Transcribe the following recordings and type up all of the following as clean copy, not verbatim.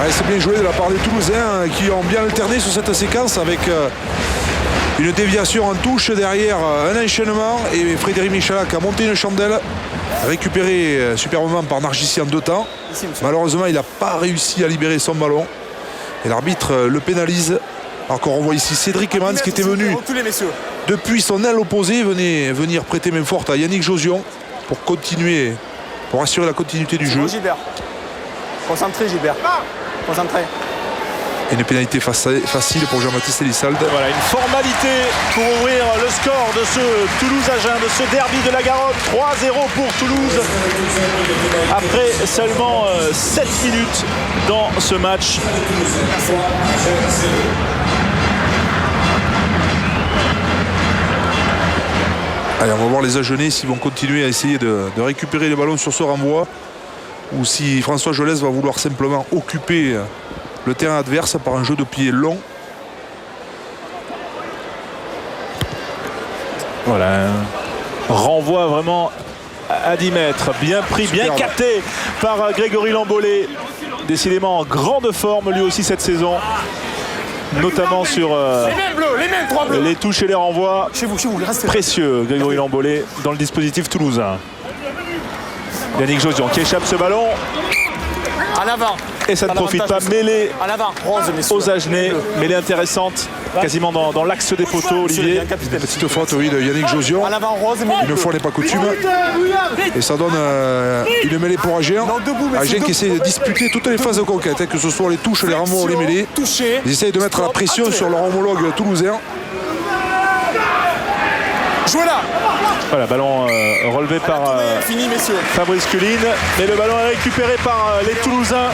Ouais, c'est bien joué de la part des Toulousains qui ont bien alterné sur cette séquence avec une déviation en touche derrière, un enchaînement, et Frédéric Michalak a monté une chandelle, récupéré superbement par Nargissi en 2 temps. Malheureusement, il n'a pas réussi à libérer son ballon et l'arbitre le pénalise. Encore on voit ici Cédric Emmans qui était venu depuis son aile opposée venir prêter main forte à Yannick Josion pour assurer la continuité du jeu. Concentré Gilbert, concentré. Et une pénalité facile pour Jean-Baptiste Elissalde. Voilà, une formalité pour ouvrir le score de ce Toulouse-Agen, de ce derby de la Garonne. 3-0 pour Toulouse après seulement 7 minutes dans ce match. Allez, on va voir les Agenais s'ils vont continuer à essayer de récupérer les ballons sur ce renvoi, ou si François Jolès va vouloir simplement occuper le terrain adverse par un jeu de pied long. Voilà, renvoi vraiment à 10 mètres, bien pris, bien capté par Grégory Lambolé. Décidément en grande forme lui aussi cette saison, notamment sur les touches et les renvois. Chez vous, précieux Grégory Lambolé dans le dispositif toulousain. Yannick Josion qui échappe ce ballon. À l'avant. Et ça ne profite pas, mêlée aux Agenais, mêlée intéressante, quasiment dans l'axe des poteaux, Olivier. Petite faute, oui, de Yannick Josion. Une fois n'est pas coutume. Et ça donne une mêlée pour Agen. Agen qui essaie de disputer toutes les phases de conquête, que ce soit les touches, les renvois ou les mêlées. Ils essayent de mettre la pression sur leur homologue toulousain. Jouez là. Voilà, ballon relevé par Fabrice Culline, mais le ballon est récupéré par les Toulousains.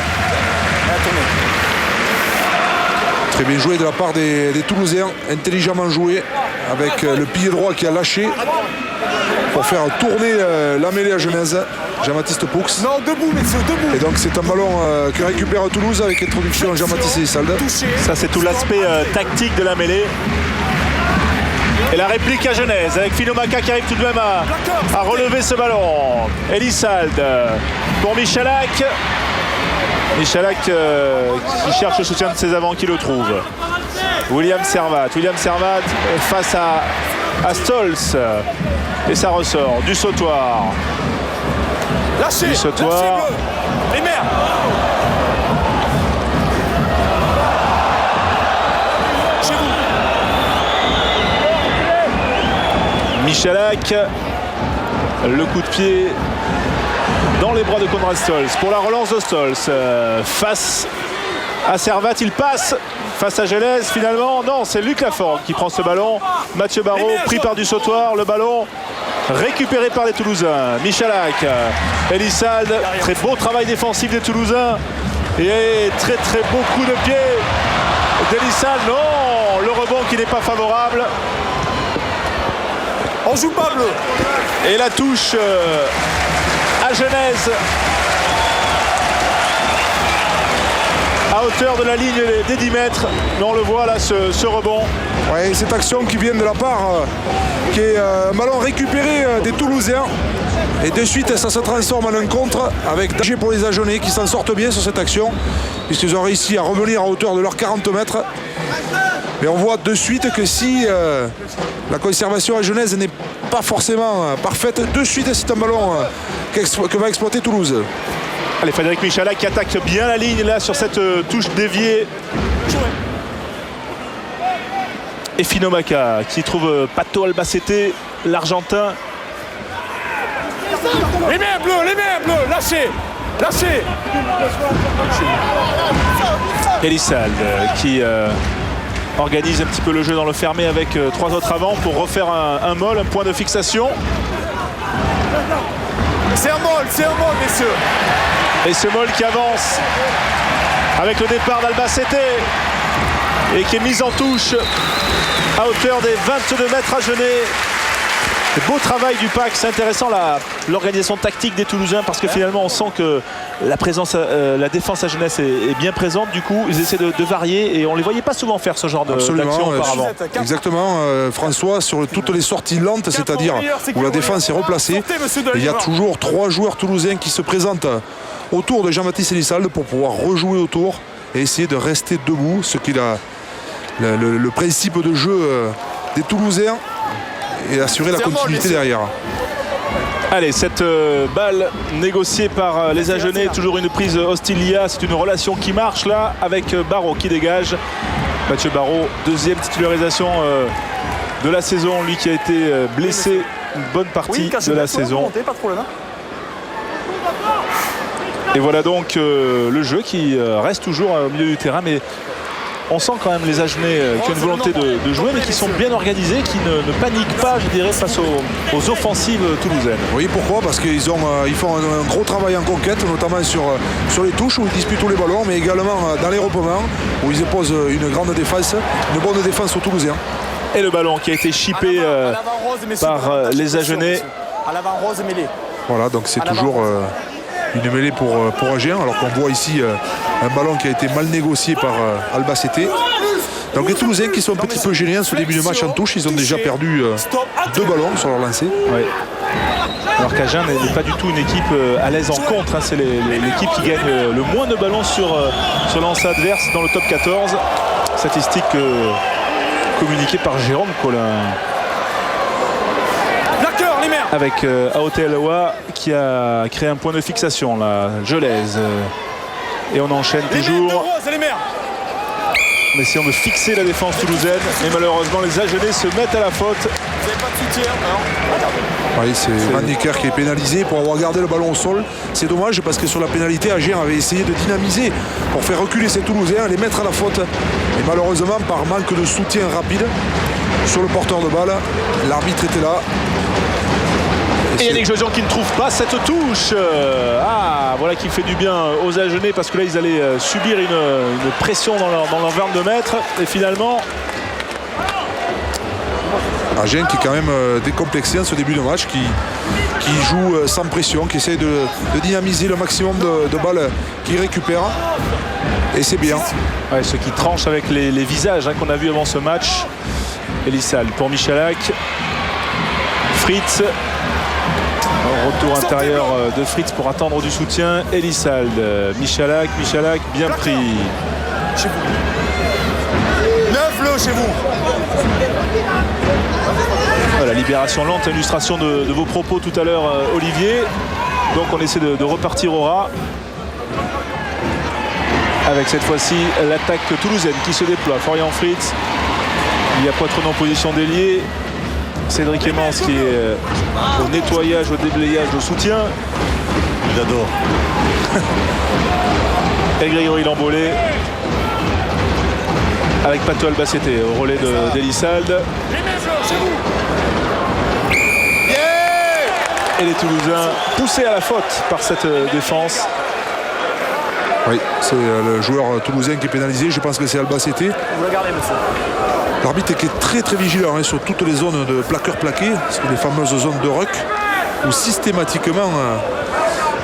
Très bien joué de la part des Toulousains, intelligemment joué, avec le pilier droit qui a lâché pour faire tourner la mêlée à Genèse, Jean-Baptiste Poux. Non, debout, messieurs, debout. Et donc c'est un ballon que récupère Toulouse avec introduction Jean-Baptiste Elissalde. Ça, c'est tout l'aspect tactique de la mêlée. Et la réplique à Genèse avec Finomaka qui arrive tout de même à relever ce ballon. Elissalde pour Michalak. Michalak qui cherche le soutien de ses avants, qui le trouve. William Servat face à Stolz. Et ça ressort du sautoir. Lâchez, du sautoir. Les mères. Michalak, le coup de pied dans les bras de Konrad Stolz pour la relance de Stolz face à Servat. Il passe face à Genèse finalement. Non, c'est Luc Laforgue qui prend ce ballon. Mathieu Barrault pris par du sautoir. Le ballon récupéré par les Toulousains. Michalak, Elissalde, très beau travail défensif des Toulousains et très beau coup de pied d'Elissalde. Non, le rebond qui n'est pas favorable. On joue pas bleu. Et la touche à Genèse à hauteur de la ligne des 10 mètres. Mais on le voit là, ce rebond. Ouais, cette action qui vient de la part, qui est un ballon récupéré des Toulousains. Et de suite, ça se transforme en un contre avec danger pour les Agenais qui s'en sortent bien sur cette action, puisqu'ils ont réussi à revenir à hauteur de leurs 40 mètres. Mais on voit de suite que si la conservation à Genèse n'est pas forcément parfaite, de suite c'est un ballon que va exploiter Toulouse. Allez, Frédéric Michalak qui attaque bien la ligne là sur cette touche déviée. Et Finomaka qui trouve Pato Albacete, l'Argentin. Les mains bleues, lâchez. Elissalde qui organise un petit peu le jeu dans le fermé avec 3 autres avant pour refaire un molle, un point de fixation. C'est un molle, messieurs. Et ce molle qui avance avec le départ d'Albacete et qui est mise en touche à hauteur des 22 mètres à Genève. Beau travail du PAC, c'est intéressant l'organisation tactique des Toulousains parce que finalement on sent que la présence, la défense à Genève est bien présente. Du coup ils essaient de varier et on ne les voyait pas souvent faire ce genre d'action auparavant. Exactement, François, sur toutes les sorties lentes, c'est-à-dire où la défense est replacée, il y a toujours 3 joueurs toulousains qui se présentent autour de Jean-Baptiste Elissalde pour pouvoir rejouer autour et essayer de rester debout, ce qui est le principe de jeu des Toulousains, et assurer la continuité derrière. Allez, cette balle négociée par les Agenais, toujours une prise Hostilia, c'est une relation qui marche là avec Barraud qui dégage. Mathieu Barraud, deuxième titularisation de la saison, lui qui a été blessé une bonne partie de la saison. Pas de problème, hein. Et voilà donc le jeu qui reste toujours au milieu du terrain, mais on sent quand même les Agenais qui ont une volonté de jouer, mais qui sont bien organisés, qui ne paniquent pas, je dirais, face aux offensives toulousaines. Oui, pourquoi? Parce qu'ils font un gros travail en conquête, notamment sur les touches où ils disputent tous les ballons, mais également dans les repoements où ils imposent une grande défense, une bonne défense aux Toulousains. Et le ballon qui a été chippé par les Agenais. À l'avant rose mêlée. Voilà, donc c'est toujours une mêlée pour Agen, alors qu'on voit ici un ballon qui a été mal négocié par Albacete. Donc les Toulousains qui sont un petit peu gênés en ce début de match en touche, ils ont déjà perdu 2 ballons sur leur lancée. Ouais. Alors qu'Agen n'est pas du tout une équipe à l'aise en contre, hein. C'est l'équipe qui gagne le moins de ballons sur lancée adverse dans le top 14. Statistique communiquée par Jérôme Collin. Avec Aotearoa qui a créé un point de fixation là, Gelez. Et on enchaîne toujours. En essayant de fixer la défense toulousaine. Et malheureusement les Agenais se mettent à la faute. Vous n'avez pas de soutien, non? Oui, c'est Van Nicker qui est pénalisé pour avoir gardé le ballon au sol. C'est dommage parce que sur la pénalité, Agen avait essayé de dynamiser pour faire reculer ces Toulousains, les mettre à la faute. Et malheureusement, par manque de soutien rapide sur le porteur de balle, l'arbitre était là. Et Yannick Josian qui ne trouve pas cette touche. Ah, voilà qui fait du bien aux Agenais parce que là ils allaient subir une pression dans leur 22 mètres. Et finalement... Agen qui est quand même décomplexé en ce début de match, qui joue sans pression, qui essaie de dynamiser le maximum de balles qu'il récupère. Et c'est bien. Ouais, ce qui tranche avec les visages hein, qu'on a vu avant ce match. Elissal pour Michalak. Fritz. Retour intérieur de Fritz pour attendre du soutien. Elissal, Michalak bien pris. Chez vous. 9 bleus chez vous. Voilà, libération lente, illustration de vos propos tout à l'heure, Olivier. Donc on essaie de repartir au ras. Avec cette fois-ci l'attaque toulousaine qui se déploie. Florian Fritz. Il y a Poitron en position d'ailier. Cédric Emmans qui est au nettoyage, au déblayage, au soutien. J'adore. Et Grégory Lambolé avec Pato Albacete au relais d'Elissalde. Et les Toulousains poussés à la faute par cette défense. Oui, c'est le joueur toulousain qui est pénalisé. Je pense que c'est Albacete. Vous la gardez, monsieur. L'arbitre est très très vigilant hein, sur toutes les zones de plaqueurs plaqués, les fameuses zones de ruck, où systématiquement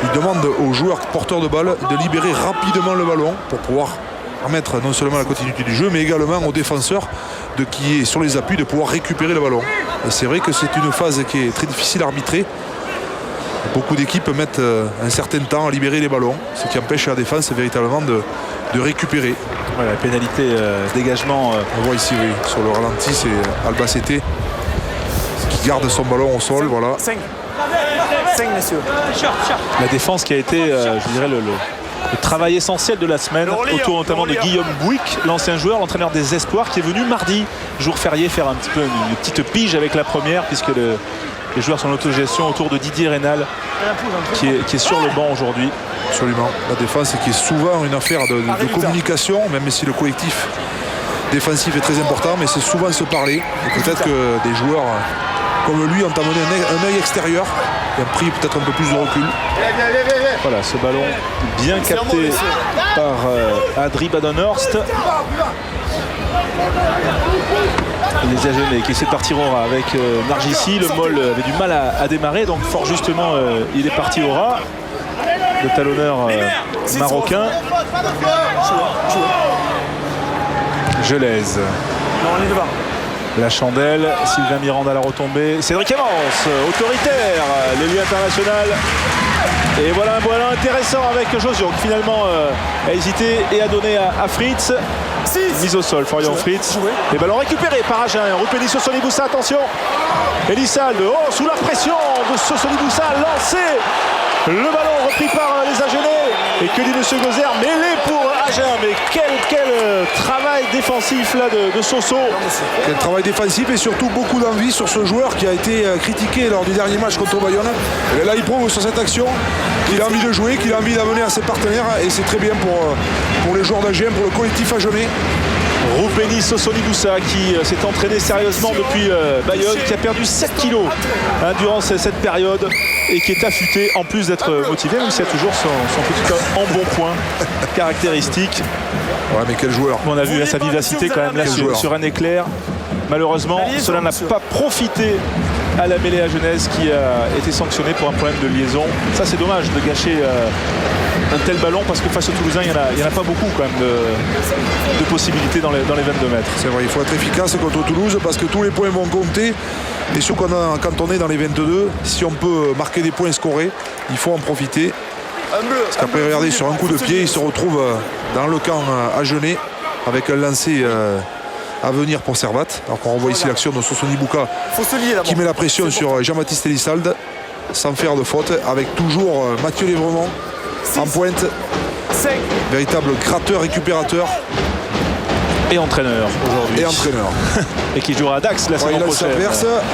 il demande aux joueurs porteurs de balle de libérer rapidement le ballon pour pouvoir permettre non seulement la continuité du jeu, mais également aux défenseurs qui est sur les appuis de pouvoir récupérer le ballon. Et c'est vrai que c'est une phase qui est très difficile à arbitrer. Beaucoup d'équipes mettent un certain temps à libérer les ballons, ce qui empêche la défense véritablement de récupérer. Voilà, la pénalité dégagement. On voit ici, oui, sur le ralenti, c'est Albacete qui garde son ballon au sol. Voilà. 5, messieurs. La défense qui a été, je dirais, le travail essentiel de la semaine, autour notamment de Guillaume Bouic, l'ancien joueur, l'entraîneur des Espoirs, qui est venu mardi, jour férié, faire un petit peu une petite pige avec la première, puisque les joueurs sont en autogestion autour de Didier Rénal, qui est sur le banc aujourd'hui. Absolument. La défense qui est souvent une affaire de communication, même si le collectif défensif est très important, mais c'est souvent se parler. Et peut-être que des joueurs comme lui ont amené un œil extérieur et ont pris peut-être un peu plus de recul. Voilà, ce ballon bien capté par Adri Badenhorst. Les Agenais qui essaient de partir au ras avec Nargissi. Le Moll avait du mal à démarrer, donc fort justement il est parti au ras. Le talonneur marocain. Gelez. La chandelle, Sylvain Miranda à la retombée. Cédric Emmans, autoritaire, l'élu international. Et voilà un ballon intéressant avec Josion qui finalement a hésité et a donné à Fritz. Mise au sol, Florian Fritz. Et ballon récupéré par Agen. Rupeni Sossoni-Boussa, attention. Elissalde, sous la pression de Sossoni-Boussa, lancé. Le ballon repris par les Agenais. Et que dit M. Gozer? Mêlé pour Agen. Mais quel travail défensif là de Sosso. Quel travail défensif et surtout beaucoup d'envie sur ce joueur qui a été critiqué lors du dernier match contre Bayonne. Et là, il prouve sur cette action qu'il a envie de jouer, qu'il a envie d'amener à ses partenaires. Et c'est très bien pour les joueurs d'Agen, pour le collectif agenais. Rupeni Sossoni-Boussa qui s'est entraîné sérieusement depuis Bayonne, qui a perdu 7 kilos durant cette période et qui est affûté en plus d'être motivé, même s'il y a toujours son petit embonpoint caractéristique. Ouais, mais quel joueur. On a vu sa vivacité quand même là sur un éclair. Malheureusement, cela n'a pas profité à la mêlée agenaise qui a été sanctionnée pour un problème de liaison. Ça, c'est dommage de gâcher un tel ballon parce que face aux Toulousains, il n'y en a pas beaucoup quand même de possibilités dans les 22 mètres. C'est vrai, il faut être efficace contre Toulouse parce que tous les points vont compter. Et surtout quand on est dans les 22, si on peut marquer des points et scorer, il faut en profiter. Parce qu'après, regardez, sur un coup de pied, il se retrouve dans le camp agenais avec un lancer à venir pour Servat. Alors qu'on revoit ici l'action de Sossoni-Boussa qui met la pression sur Jean-Baptiste Elissalde sans faire de faute, avec toujours Mathieu Lévremont en pointe, véritable gratteur, récupérateur et entraîneur aujourd'hui. Et entraîneur. Et qui jouera à Dax la saison prochaine.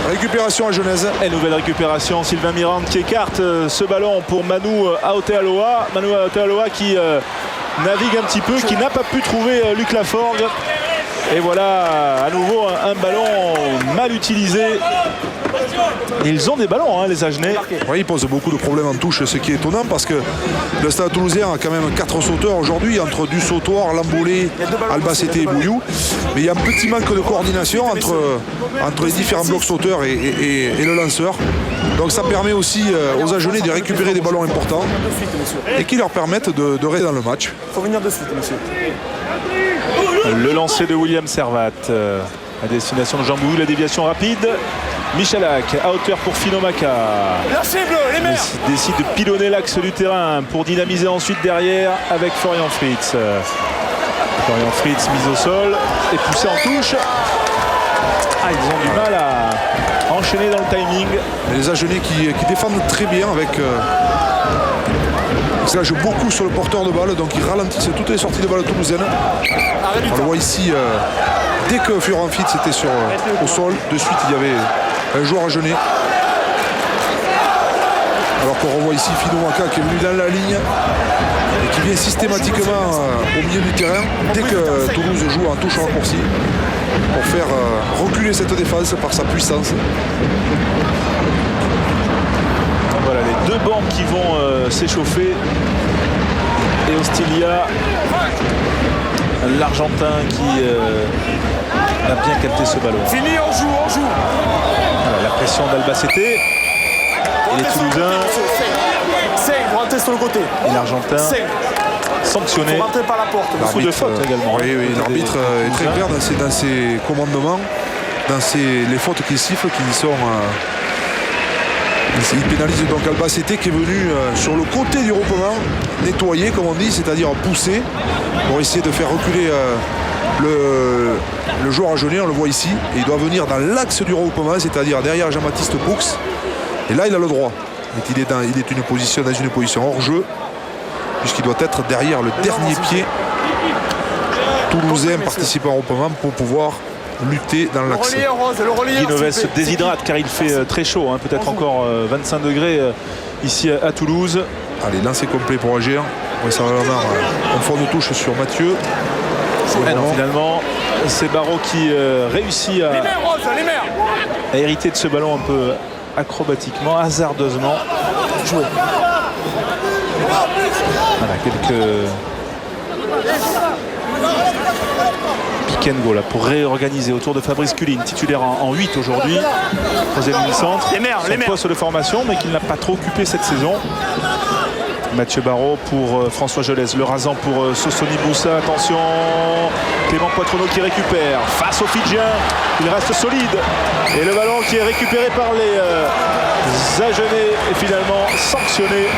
Récupération à Genèse. Et nouvelle récupération, Sylvain Mirande qui écarte ce ballon pour Manu Aotealoa. Manu Aotealoa qui navigue un petit peu, qui n'a pas pu trouver Luc Laforgue. Et voilà à nouveau un ballon mal utilisé. Ils ont des ballons, les Agenais. Oui, ils posent beaucoup de problèmes en touche, ce qui est étonnant parce que le Stade Toulousain a quand même 4 sauteurs aujourd'hui, entre Dussautoir, Lambolé, Albacete et Bouillou. Mais il y a un petit manque de coordination entre les différents blocs sauteurs et le lanceur. Donc ça permet aussi aux Agenais de récupérer des ballons importants et qui leur permettent de rester dans le match. Il faut venir de suite, monsieur. Le lancer de William Servat à destination de Jean Bouillou, la déviation rapide. Michalak à hauteur pour Finomaka. Décide de pilonner l'axe du terrain pour dynamiser ensuite derrière avec Florian Fritz. Florian Fritz mise au sol et poussé en touche. Ils ont du mal à enchaîner dans le timing. Et les Agenais qui défendent très bien avec... Ils lâchent beaucoup sur le porteur de balle, donc ils ralentissent toutes les sorties de balle toulousaines. On le voit ici, dès que Florian Fritz était au sol, de suite il y avait un joueur agenais. Alors qu'on revoit ici Finomaka qui est venu dans la ligne et qui vient systématiquement au milieu du terrain dès que Toulouse joue en touche raccourci pour faire reculer cette défense par sa puissance. Voilà les deux bancs qui vont s'échauffer. Et Ostilia, l'Argentin qui a bien capté ce ballon. Fini, on joue. Voilà, la pression d'Albacete. Et les Toulousains. Vous rentrez sur le côté. Et l'Argentin sanctionné. Vous rentrez par la porte. Beaucoup de fautes également. Oui, l'arbitre est très clair dans ses commandements, dans les fautes qu'il siffle, qui sont... Il pénalise donc Albacete qui est venu sur le côté du regroupement, nettoyer comme on dit, c'est-à-dire pousser pour essayer de faire reculer le joueur agenais, on le voit ici, et il doit venir dans l'axe du regroupement, c'est-à-dire derrière Jean-Baptiste Poux. Et là il a le droit. Il est dans une position hors jeu, puisqu'il doit être derrière le dernier pied toulousain participant au regroupement pour pouvoir lutter dans l'axe. Guinoves se déshydrate car il fait très chaud, peut-être encore 25 degrés ici à Toulouse. Allez, lancer complet pour Agir. Ça va en fond de touche sur Mathieu. Finalement, c'est Barraud qui réussit à hériter de ce ballon un peu acrobatiquement, hasardeusement. Voilà, quelques pick and go là, pour réorganiser autour de Fabrice Culline, titulaire en 8 aujourd'hui, troisième ligne centre, son poste de formation, mais qu'il n'a pas trop occupé cette saison. Mathieu Barrault pour François Gelez, le rasant pour Sosoni Boussa. Attention, Clément Poitronneau qui récupère face aux Fidjiens, il reste solide et le ballon qui est récupéré par les Agenais est finalement sanctionné.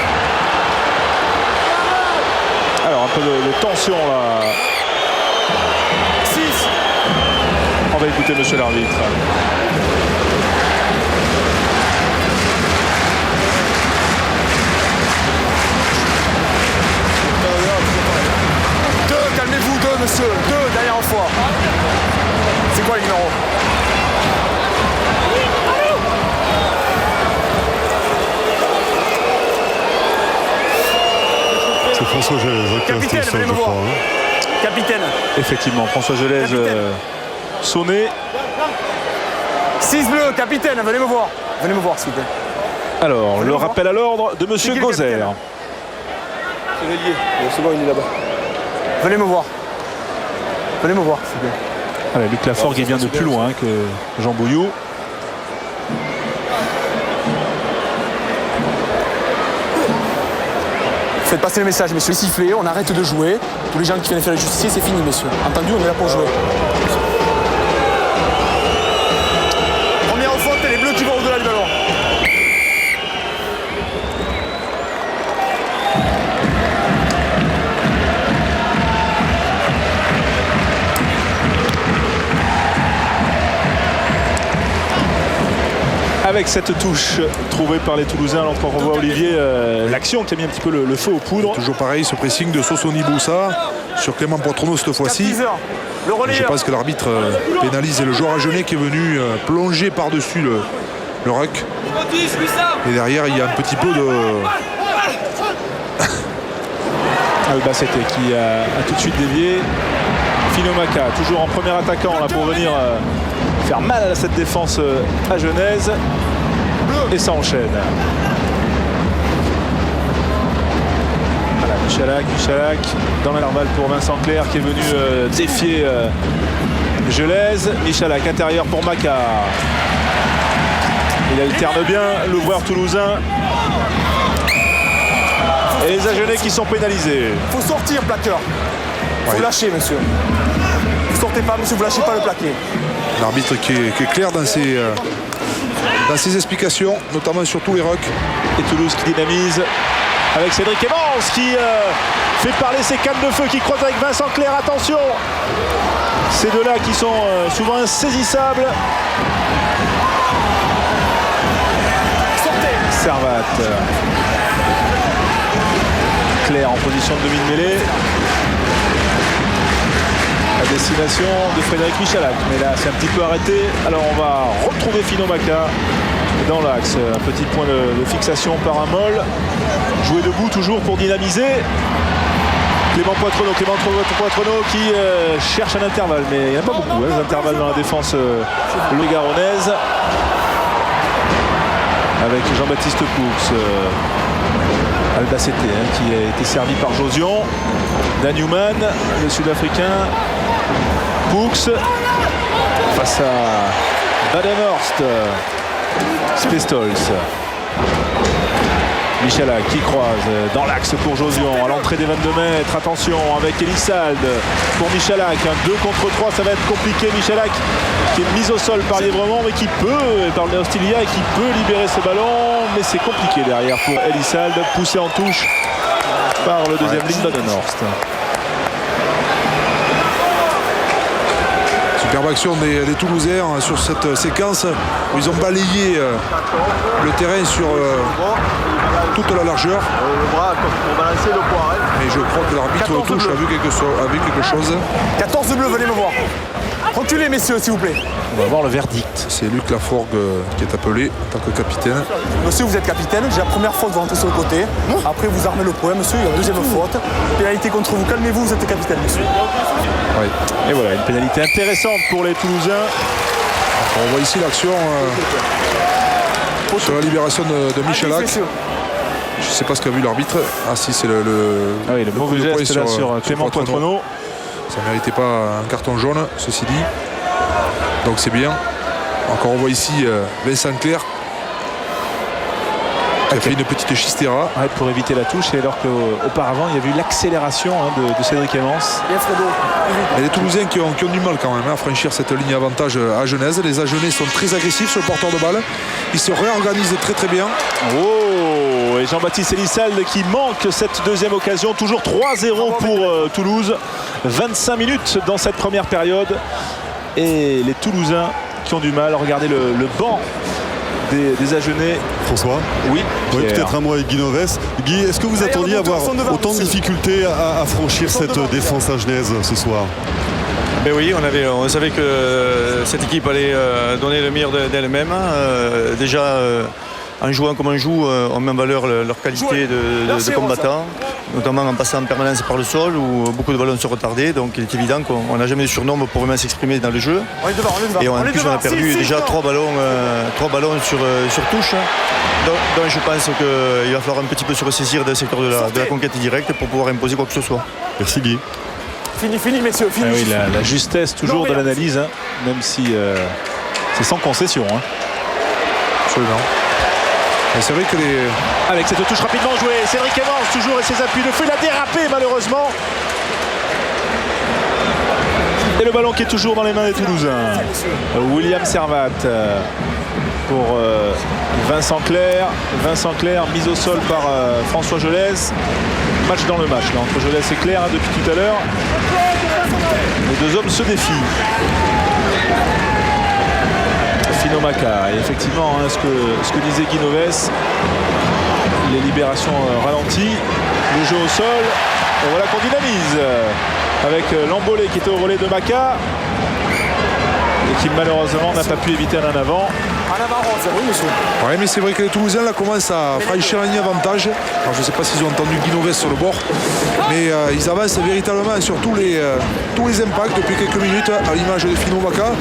Alors un peu de tension là. 6. On va écouter monsieur l'arbitre. Calmez-vous, 2 monsieur, 2 dernière fois. C'est quoi les numéros? C'est François Gelez qui Capitaine, reste au sol, venez me je voir. crois. Hein. Capitaine. Effectivement, François Gelez sonné. 6 bleus, capitaine, venez me voir. Venez me voir s'il vous plaît. Alors, le rappel à l'ordre de monsieur C'est qui le Gozer. capitaine? C'est bon, il est là-bas. Venez me voir. Venez me voir s'il vous plaît. Allez, Luc Laforgue est bien de plus loin que Jean Bouillou. Faites passer le message, messieurs. Sifflez, on arrête de jouer. Tous les gens qui viennent faire le justicier, c'est fini, messieurs. Entendu, on est là pour jouer. Première faute, les bleus qui vont au-delà du ballon. Avec cette touche trouvée par les Toulousains, alors qu'on revoit Olivier, l'action qui a mis un petit peu le feu aux poudres. Toujours pareil, ce pressing de Sosoni Boussa sur Clément Poitronneau cette fois-ci. Le Je relayeur. pense que l'arbitre pénalise le joueur agenais qui est venu plonger par-dessus le ruck. Et derrière, il y a un petit peu de... Albacete qui a tout de suite dévié. Finomaka, toujours en premier attaquant là, pour venir faire mal à cette défense à Genèse. Et ça enchaîne. Voilà, Michalak dans l'intervalle pour Vincent Clerc qui est venu défier Gelez. Michalak intérieur pour Maka. Il alterne bien l'ouvreur toulousain. Et les Agenais qui sont pénalisés. Faut sortir, plaqueur. Faut lâcher, monsieur. Vous sortez pas, monsieur, vous lâchez pas le plaqué. L'arbitre qui est clair dans ses explications, notamment sur tous les rucks. Et Toulouse qui dynamise avec Cédric Evans qui fait parler ses cannes de feu, qui croise avec Vincent Clerc. Attention, ces deux-là qui sont souvent insaisissables. Sortez. Servat. Clerc en position de demi-mêlée. À destination de Frédéric Michalak. Mais là, c'est un petit peu arrêté. Alors, on va retrouver Finomaka dans l'axe. Un petit point de fixation par un molle. Jouer debout toujours pour dynamiser. Clément Poitronneau qui cherche un intervalle. Mais il n'y en a pas beaucoup, des intervalles dans la défense garonnaise. Avec Jean-Baptiste Poux. Albacete qui a été servi par Josion. Dan Newman, le Sud-Africain. Poux face à Badenhorst. Spestols. Michalak qui croise dans l'axe pour Josion à l'entrée des 22 mètres. Attention avec Elissalde pour Michalak. 2 contre 3, ça va être compliqué. Michalak qui est mise au sol par Lièvremont mais qui peut, par Hostilia, et qui peut libérer ce ballon. Mais c'est compliqué derrière pour Elissalde, poussé en touche par le deuxième ligne Badenhorst. Superbe action des Toulousains sur cette séquence où ils ont balayé le terrain sur toute la largeur. Le bras pour balancer le poids. Mais je crois que l'arbitre touche a vu quelque chose. 14 bleus, venez me voir. Reculez, messieurs, s'il vous plaît. On va voir le verdict. C'est Luc Laforgue qui est appelé en tant que capitaine. Monsieur, vous êtes capitaine. Déjà, première faute, vous rentrez sur le côté. Après, vous armez le point, monsieur. Il y a deuxième faute. Pénalité contre vous. Calmez-vous, vous êtes capitaine, monsieur. Ouais. Et voilà, une pénalité intéressante pour les Toulousains. On voit ici l'action sur la libération de Michalak. Je ne sais pas ce qu'a vu l'arbitre. Ah si, c'est le mauvais geste là sur Clément Poitronneau. Ça ne méritait pas un carton jaune, ceci dit. Donc c'est bien. Encore on voit ici Vincent Clerc Il a fait une petite chistera. Ouais, pour éviter la touche, et alors qu'auparavant il y a eu l'accélération de Cédric Evans. Et les Toulousains qui ont du mal quand même à franchir cette ligne avantage à Genèse. Les Agenais sont très agressifs sur le porteur de balle. Ils se réorganisent très très bien. Oh, et Jean-Baptiste Elissalde qui manque cette deuxième occasion. Toujours 3-0 pour Toulouse. 25 minutes dans cette première période. Et les Toulousains qui ont du mal. Regardez le banc des Agenais. François. Oui, Peut-être un mot avec Guy Noves. Guy, est-ce que vous attendiez avoir autant de difficultés à franchir cette défense agenaise ce soir? Mais oui, on savait que cette équipe allait donner le meilleur d'elle-même. Déjà, en jouant comme on joue, on met en valeur leur qualité de combattant, notamment en passant en permanence par le sol où beaucoup de ballons se retardaient. Donc il est évident qu'on n'a jamais de surnombre pour vraiment s'exprimer dans le jeu. Et en plus, on a perdu déjà 3 ballons sur touche. Donc je pense qu'il va falloir un petit peu se ressaisir d'un secteur de la conquête directe pour pouvoir imposer quoi que ce soit. Merci Guy. Fini, messieurs, fini. Ah oui, la justesse toujours de l'analyse, hein, même si c'est sans concession. Hein. Absolument. Et c'est vrai que Avec cette touche rapidement jouée, Cédric Evans toujours et ses appuis. Le feu, il a dérapé malheureusement. Et le ballon qui est toujours dans les mains des Toulousains. William Servat pour Vincent Clerc. Vincent Clerc mise au sol par François Gelès. Match dans le match là, entre Gelès et Clerc depuis tout à l'heure. Les deux hommes se défient. Finomaka, et effectivement hein, ce que disait Guy Noves, les libérations ralenties, le jeu au sol, et voilà qu'on dynamise avec l'embolé qui était au relais de Maka et qui malheureusement n'a pas pu éviter un en avant. Oui, monsieur. Ouais, mais c'est vrai que les Toulousains là commencent à franchir la ligne avantage. Alors je ne sais pas s'ils ont entendu Guy Noves sur le bord, mais ils avancent véritablement sur tous les impacts depuis quelques minutes, à l'image de Finomaka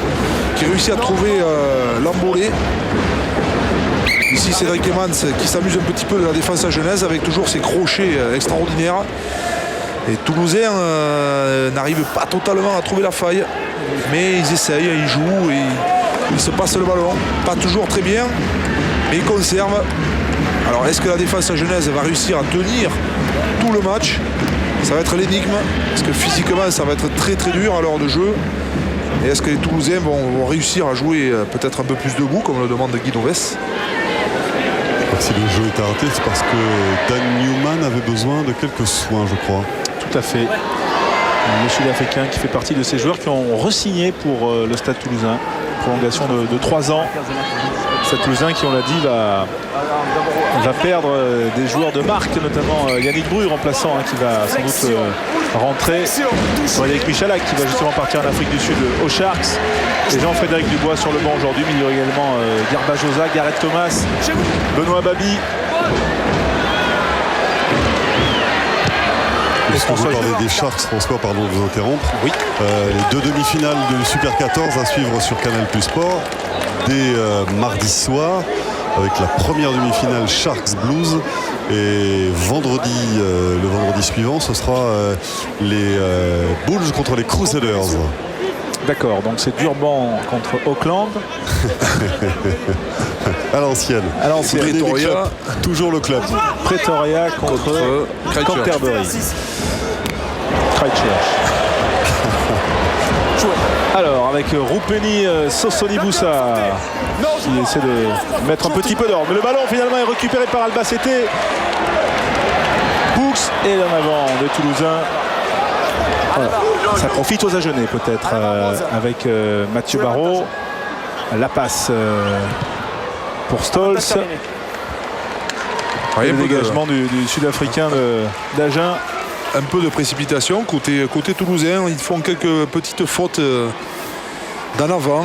qui réussit à trouver l'embolé. Ici Cédric Evans qui s'amuse un petit peu de la défense à Genèse avec toujours ses crochets extraordinaires. Les Toulousains n'arrivent pas totalement à trouver la faille, mais ils essayent, ils jouent et ils se passent le ballon. Pas toujours très bien, mais ils conservent. Alors est-ce que la défense à Genèse va réussir à tenir tout le match? Ça va être l'énigme, parce que physiquement ça va être très très dur à l'heure de jeu. Et est-ce que les Toulousains vont réussir à jouer peut-être un peu plus debout, comme le demande Guy Noves? Si le jeu est arrêté, c'est parce que Dan Newman avait besoin de quelques soins, je crois. Tout à fait. Le Sud-Africain qui fait partie de ces joueurs qui ont re-signé pour le Stade Toulousain. Prolongation de 3 ans. Stade Toulousain qui, on l'a dit, va perdre des joueurs de marque, notamment Yannick Bru, remplaçant, hein, qui va sans doute rentrer. Frédéric Michalak qui va justement partir en Afrique du Sud aux Sharks. Et Jean-Frédéric Dubois sur le banc aujourd'hui, mais il y aura également Garbajosa, Gareth Thomas, Benoît Babi. Puisque vous parlez des Sharks, François, pardon de vous interrompre. Oui. Les 2 demi-finales de Super 14 à suivre sur Canal Plus Sport dès mardi soir, avec la première demi-finale Sharks Blues. Et vendredi, le vendredi suivant, ce sera les Bulls contre les Crusaders. D'accord, donc c'est Durban contre Auckland. À l'ancienne. À l'ancienne. Pretoria. Toujours le club. Pretoria contre Canterbury. Christchurch. Alors avec Roupeni Sosoniboussa qui essaie de mettre un petit peu d'ordre. Mais le ballon finalement est récupéré par Albacete. Books et l'en avant des Toulousains. Voilà. Ça profite aux Agenais peut-être avec Mathieu Barrault. La passe pour Stolz. Le dégagement du Sud-Africain d'Agen. Un peu de précipitation côté toulousain. Ils font quelques petites fautes d'en avant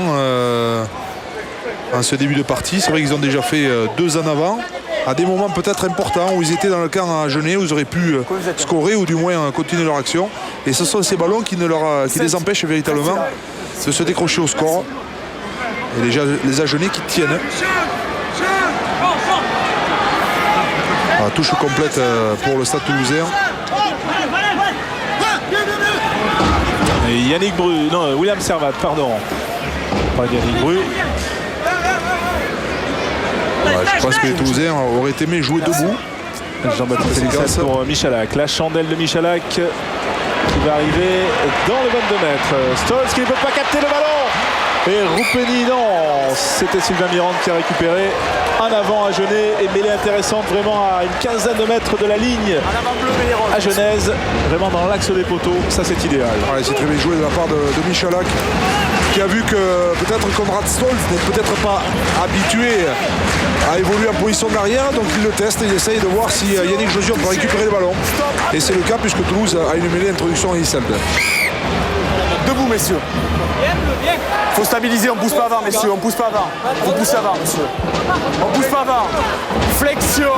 en ce début de partie. C'est vrai qu'ils ont déjà fait 2 en avant à des moments peut-être importants où ils étaient dans le camp agenais, où ils auraient pu scorer ou du moins continuer leur action. Et ce sont ces ballons qui les empêchent véritablement de se décrocher au score. Et déjà les Agenais qui tiennent. Touche complète pour le Stade Toulousain. Et Yannick Bru, non, William Servat, pardon. Pas Yannick Bru. Je pense que les Toulousains auraient aimé jouer debout. Jean-Baptiste Elissal pour Michalak. La chandelle de Michalak qui va arriver dans le 22 mètres. Stolz qui ne peut pas capter le ballon. Et Roupeni, non, c'était Sylvain Mirande qui a récupéré un avant à Genève et mêlée intéressante vraiment à une quinzaine de mètres de la ligne à Genèse, vraiment dans l'axe des poteaux, ça c'est idéal. Ouais, c'est très bien joué de la part de Michalak qui a vu que peut-être Konrad Stolz n'est peut-être pas habitué à évoluer en position d'arrière, donc il le teste et il essaye de voir si Yannick Josion peut récupérer le ballon. Et c'est le cas puisque Toulouse a une mêlée introduction à Isselde. Debout, messieurs. Faut stabiliser, on pousse pas avant, messieurs, on pousse pas avant. Vous poussez avant, messieurs. On pousse pas avant. Flexion,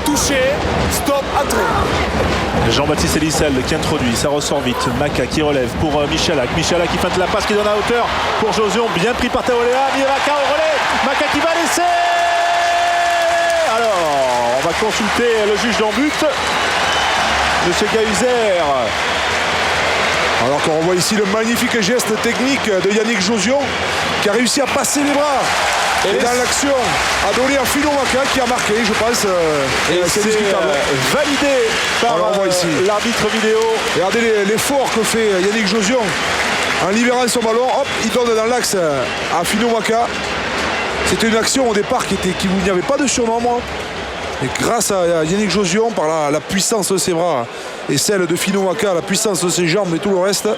toucher, stop, entrée. Jean-Baptiste Elissal qui introduit, ça ressort vite. Maka qui relève pour Michalak. Michalak qui feinte la passe qui donne à hauteur pour Josion, bien pris par Taolea. Maka au relais, Maka qui va laisser. Alors, on va consulter le juge d'en but, Monsieur Gahuzer. Alors qu'on revoit ici le magnifique geste technique de Yannick Josion qui a réussi à passer les bras. Et dans l'action, a donné à Philo Maka qui a marqué, je pense. Et c'est validé par l'arbitre vidéo. Regardez l'effort que fait Yannick Josion en libérant son ballon. Hop, il donne dans l'axe à Philo Maka. C'était une action au départ qui il n'y avait pas de surnombre. Et grâce à Yannick Josion, par la puissance de ses bras et celle de Philo Maka, la puissance de ses jambes et tout le reste.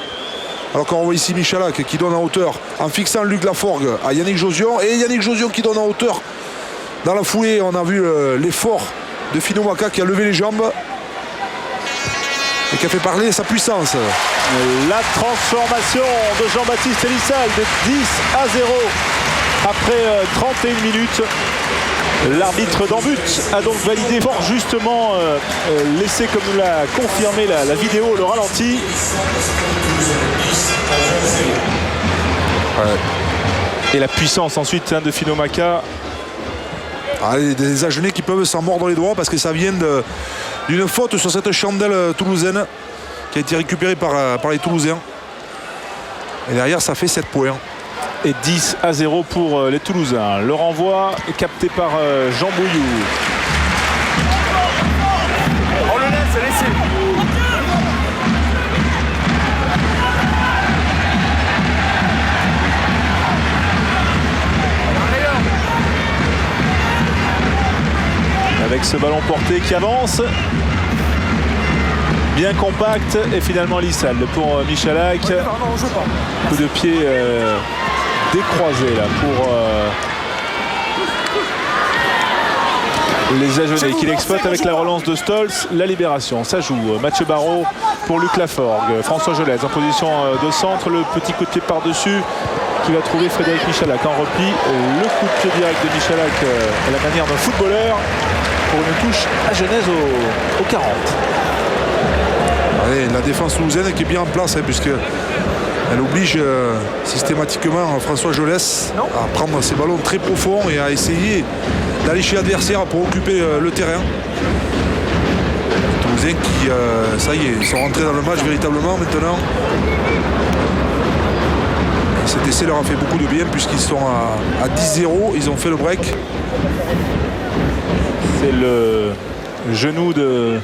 Alors qu'on voit ici Michalak qui donne en hauteur en fixant Luc Laforgue à Yannick Josion. Et Yannick Josion qui donne en hauteur. Dans la foulée, on a vu l'effort de Philo Maka qui a levé les jambes et qui a fait parler sa puissance. La transformation de Jean-Baptiste Elissal de 10-0 après 31 minutes. L'arbitre d'en but a donc validé fort justement laissé, comme nous l'a confirmé la vidéo, le ralenti. Ouais. Et la puissance ensuite de Philo Maka. Des Agenais qui peuvent s'en mordre les doigts parce que ça vient d'une faute sur cette chandelle toulousaine qui a été récupérée par les Toulousains. Et derrière, ça fait 7 points. Et 10-0 pour les Toulousains. Le renvoi est capté par Jean Bouillou. On le laisse, laissez. Avec ce ballon porté qui avance. Bien compact et finalement Elissal pour Michalak. Coup de pied décroisé là pour les Agenais qui l'exploitent avec la relance de Stolz. La libération, ça joue. Mathieu Barrault pour Luc Laforgue. François Gelez en position de centre. Le petit coup de pied par-dessus qui va trouver Frédéric Michalak en repli. Le coup de pied direct de Michalak à la manière d'un footballeur pour une touche à Genèse au 40. Allez, la défense toulousaine qui est bien en place puisqu'elle oblige systématiquement François Gelès à prendre ses ballons très profonds et à essayer d'aller chez l'adversaire pour occuper le terrain. Les Toulousains qui, ça y est, ils sont rentrés dans le match véritablement maintenant. Et cet essai leur a fait beaucoup de bien puisqu'ils sont à 10-0, ils ont fait le break. C'est le genou de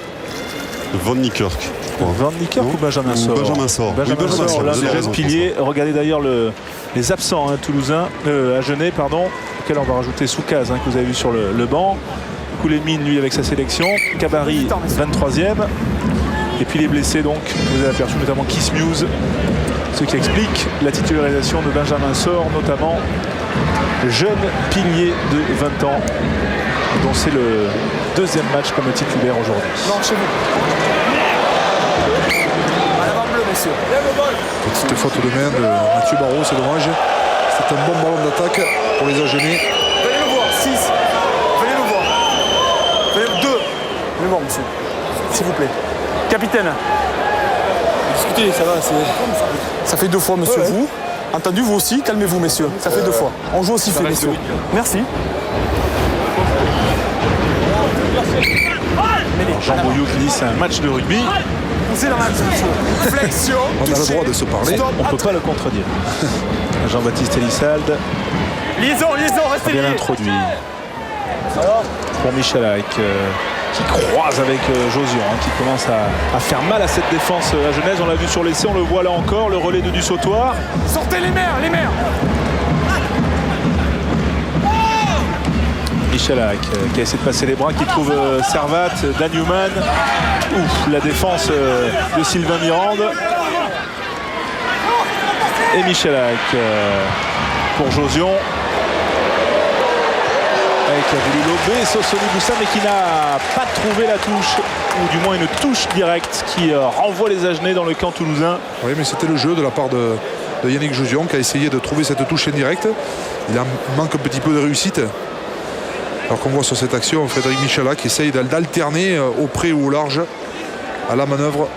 Van Niekerk. Van Niekerk ou Benjamin Sor? Benjamin Sor. Benjamin Sor, l'un des jeunes piliers. Regardez d'ailleurs les absents toulousains, à Genève, pardon, auquel on va rajouter Soukaz, que vous avez vu sur le banc. Koulemine, lui, avec sa sélection. Kabari, 23e. Et puis les blessés, donc, vous avez aperçu notamment Kiss Muse, ce qui explique la titularisation de Benjamin Sor, notamment jeune pilier de 20 ans, dont c'est le deuxième match comme titulaire aujourd'hui. Non, chez vous. À l'avant-bleu, messieurs. Petite faute de main de Mathieu Barrault, c'est dommage. C'est un bon ballon d'attaque pour les Agenais. Venez le voir, 6. Venez le voir. Venez 2. Venez le voir, monsieur. S'il vous plaît. Capitaine. Discutez, ça va. Ça fait 2 fois, monsieur. Ouais. Vous. Entendu, vous aussi. Calmez-vous, messieurs. Ça fait 2 fois. On joue aussi fait, messieurs. Merci. Jean Bouillou qui dit c'est un match de rugby. Poussez dans l'axe, monsieur. Flexion. On a le droit de se parler. Stop, on ne peut pas le contredire. Jean-Baptiste Elissal. Liaison, restez bien liés. introduit. pour Michalak qui croise avec Josion, qui commence à faire mal à cette défense à Genèse. On l'a vu sur l'essai, on le voit là encore, le relais de Dussautoir. Sortez les mers, les mers. Michalak qui a essayé de passer les bras, qui trouve Servat, Dan Newman. Ouf, la défense de Sylvain Mirande. Et Michalak pour Josion. Qui a voulu lober Sosoni Boussa, mais qui n'a pas trouvé la touche, ou du moins une touche directe qui renvoie les Agenais dans le camp toulousain. Oui, mais c'était le jeu de la part de Yannick Josion qui a essayé de trouver cette touche indirecte. Il en manque un petit peu de réussite. Alors qu'on voit sur cette action Frédéric Michalak qui essaye d'alterner au près ou au large à la manœuvre.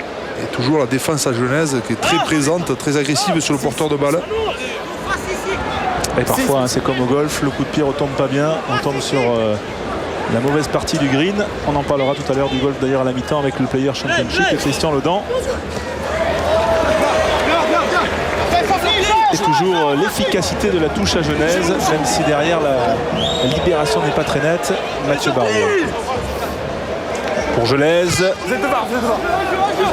Et toujours la défense à Genèse qui est très présente, très agressive sur le porteur de balle. Et parfois, c'est comme au golf, le coup de pied retombe pas bien, on tombe sur la mauvaise partie du green. On en parlera tout à l'heure du golf d'ailleurs à la mi-temps avec le Player Championship et Christian Ledan. Et toujours l'efficacité de la touche à Genèse, même si derrière la libération n'est pas très nette. Mathieu Barraud. Pour Gelez,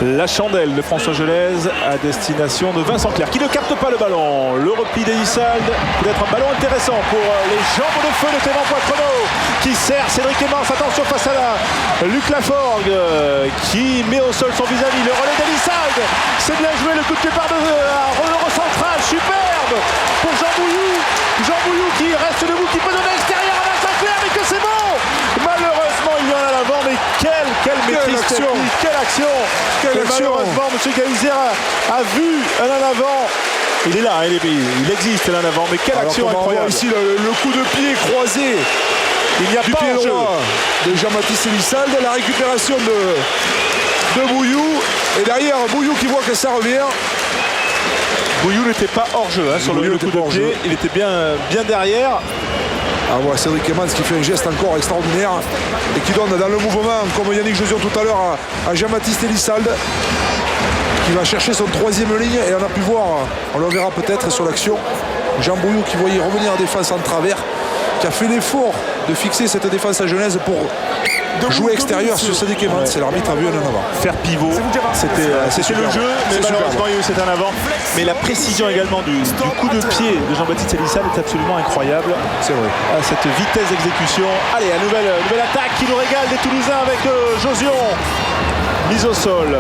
la chandelle de François Gelez à destination de Vincent Clerc qui ne capte pas le ballon. Le repli d'Elissalde, peut-être un ballon intéressant pour les jambes de feu de Clément Poitrenaud qui sert Cédric Emmars. Attention face à la Luc Laforgue qui met au sol son vis-à-vis. Le relais d'Elissalde, c'est bien joué, le coup de pied par le central, superbe pour Jean Bouillou. Jean Bouillou qui reste debout, qui peut donner à l'extérieur à Vincent Clerc, mais que c'est bon. Malheureusement, il vient à l'avant, mais quelle maîtrise technique, quelle action. Malheureusement, M. Gahuzer a vu un en avant. Il est là, il existe l'en avant, mais quelle action incroyable. Ici le coup de pied croisé. Il n'y a du pas pied en jeu de Jean-Baptiste Elissalde, la récupération de Bouillou. Et derrière, Bouillou qui voit que ça revient. Bouillou n'était pas hors jeu sur le coup de pied, il était bien derrière. Ah, voilà, Cédric Emmars qui fait un geste encore extraordinaire et qui donne dans le mouvement, comme Yannick Josion tout à l'heure, à Jean-Baptiste Elissalde qui va chercher son troisième ligne. Et on a pu voir, on le verra peut-être sur l'action, Jean Bouillou qui voyait revenir en défense en travers, qui a fait l'effort de fixer cette défense à Genèse pour jouer extérieur sur Cédric Emmars. C'est l'arbitre a vu un en avant. Faire pivot, c'était le jeu, mais malheureusement il y a eu cet en avant. Mais la précision également du coup de pied de Jean-Baptiste Elissalde est absolument incroyable. C'est vrai. À cette vitesse d'exécution. Allez, la nouvelle attaque qui nous régale des Toulousains avec Josion. Mise au sol.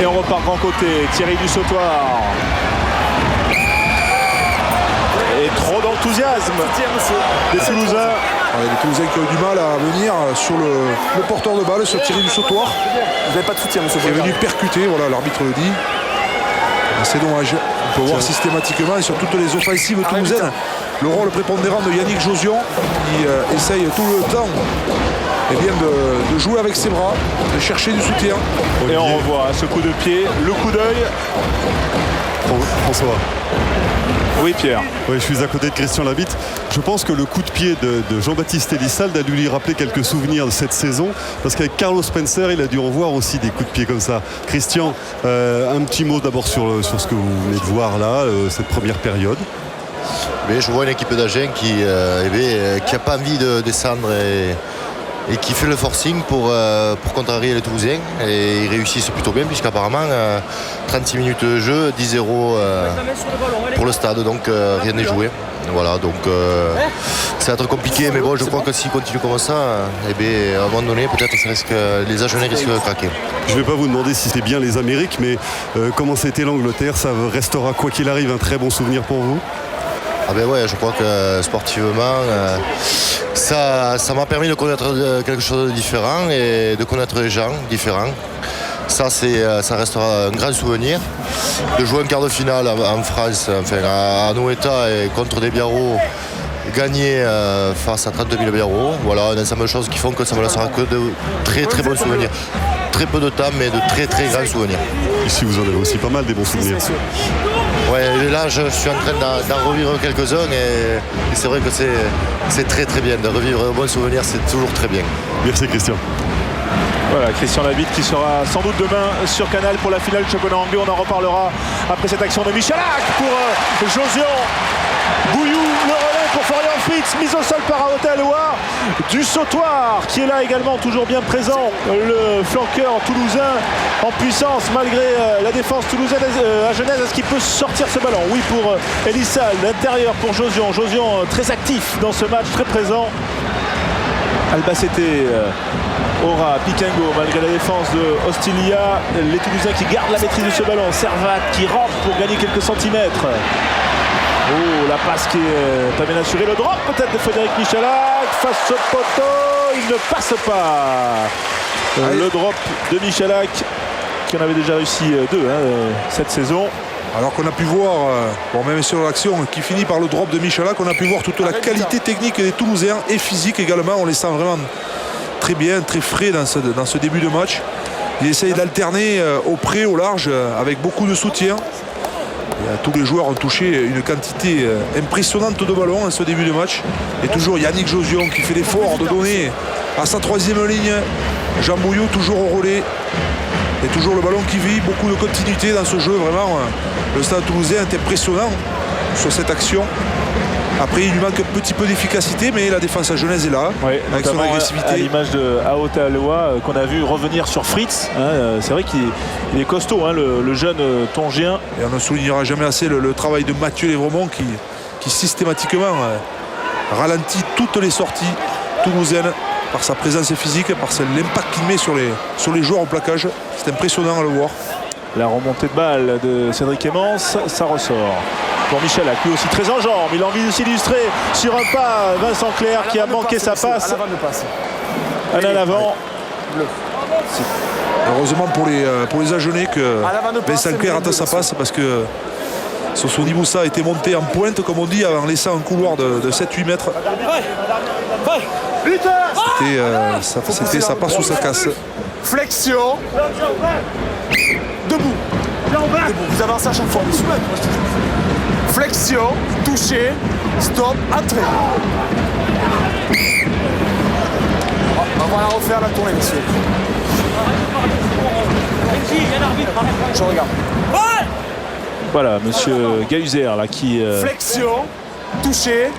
Et on repart grand côté. Thierry Dussautoir. Et trop d'enthousiasme des Toulousains. Les Toulousains qui ont du mal à venir sur le porteur de balle, sur Thierry Dussautoir. Vous n'avez pas de soutien, monsieur. Il est venu percuter, voilà, l'arbitre le dit. C'est dommage. On peut voir systématiquement et sur toutes les offensives toulousaines le rôle prépondérant de Yannick Josion qui essaye tout le temps de jouer avec ses bras, de chercher du soutien. Et on revoit ce coup de pied, le coup d'œil. François. Oui, Pierre. Oui, je suis à côté de Christian Labitte. Je pense que le coup de pied de Jean-Baptiste Elissalde a dû lui rappeler quelques souvenirs de cette saison, parce qu'avec Carlos Spencer, il a dû en voir aussi des coups de pied comme ça. Christian, un petit mot d'abord sur ce que vous venez de voir là, cette première période. Mais je vois une équipe d'Agen qui n'a pas envie de descendre et qui fait le forcing pour contrarier les Toulousains. Et ils réussissent plutôt bien, puisqu'apparemment 36 minutes de jeu, 10-0 pour le stade, donc rien n'est joué. Voilà, donc ça va être compliqué, mais bon, je crois que s'ils continuent comme ça, à un moment donné, peut-être les Agenais risquent de craquer. Je ne vais pas vous demander si c'est bien les Amériques, mais comment c'était l'Angleterre, ça restera quoi qu'il arrive un très bon souvenir pour vous? Ah ben ouais, je crois que sportivement, ça m'a permis de connaître quelque chose de différent et de connaître les gens différents. Ça restera un grand souvenir. De jouer un quart de finale en France, enfin à Noeta et contre des Biarros, gagner face à 32 000 Biarros. Voilà, un ensemble de choses qui font que ça me laissera que de très très bons souvenirs. Très peu de temps, mais de très très grands souvenirs. Ici, vous en avez aussi pas mal, des bons souvenirs. Ouais, là, je suis en train d'en revivre quelques-uns et c'est vrai que c'est très très bien. De revivre un bon souvenir, c'est toujours très bien. Merci, Christian. Voilà, Christian Labitte qui sera sans doute demain sur Canal pour la finale du championnat anglais. On en reparlera après cette action de Michalak pour Josion. Bouillou, le relais pour Florian Fritz, mise au sol par Aotearoa du Sautoir qui est là également, toujours bien présent, le flanqueur toulousain en puissance malgré la défense toulousaine à Genèse. Est-ce qu'il peut sortir ce ballon? Oui, pour Elissa, l'intérieur pour Josion. Josion très actif dans ce match, très présent. Albacete, Aura, Piquingo, malgré la défense de Hostilia, les Toulousains qui gardent la maîtrise de ce ballon. Servat qui rentre pour gagner quelques centimètres. Oh, la passe qui est pas bien assurée. Le drop peut-être de Frédéric Michalak face au poteau. Il ne passe pas. Le drop de Michalak qui en avait déjà réussi 2 cette saison. Alors qu'on a pu voir, même sur l'action qui finit par le drop de Michalak, on a pu voir toute la qualité technique des Toulousains et physique également. On les sent vraiment très bien, très frais dans ce début de match. Ils essayent d'alterner au près, au large, avec beaucoup de soutien. Et tous les joueurs ont touché une quantité impressionnante de ballons en ce début de match. Et toujours Yannick Josion qui fait l'effort de donner à sa 3e ligne. Jean Bouillou toujours au relais. Et toujours le ballon qui vit, beaucoup de continuité dans ce jeu. Vraiment, le Stade Toulousain est impressionnant sur cette action. Après, il lui manque un petit peu d'efficacité, mais la défense à Genèse est là, avec son agressivité. À l'image de Aotearoa qu'on a vu revenir sur Fritz. C'est vrai qu'il est costaud, le jeune Tongien. Et on ne soulignera jamais assez le travail de Mathieu Lévremont qui systématiquement ralentit toutes les sorties toulousaines par sa présence physique, par l'impact qu'il met sur les joueurs au plaquage. C'est impressionnant à le voir. La remontée de balle de Cédric Emmence, ça ressort. Pour Michalak, lui aussi très en jambes. Il a envie de s'illustrer sur un pas. Vincent Clerc qui a manqué sa passe. Un à l'avant. Heureusement pour les Agenais que Vincent Clerc attend sa passe, parce que Sosoni Moussa était monté en pointe, comme on dit, en laissant un couloir de 7-8 mètres. C'était sa passe ou sa casse. Flexion. Debout. Vous avancez à chaque fois. Flexion, toucher, stop, entrée. On va la refaire la tournée, messieurs. Je regarde. Voilà, monsieur Gahuzer là qui flexion, toucher,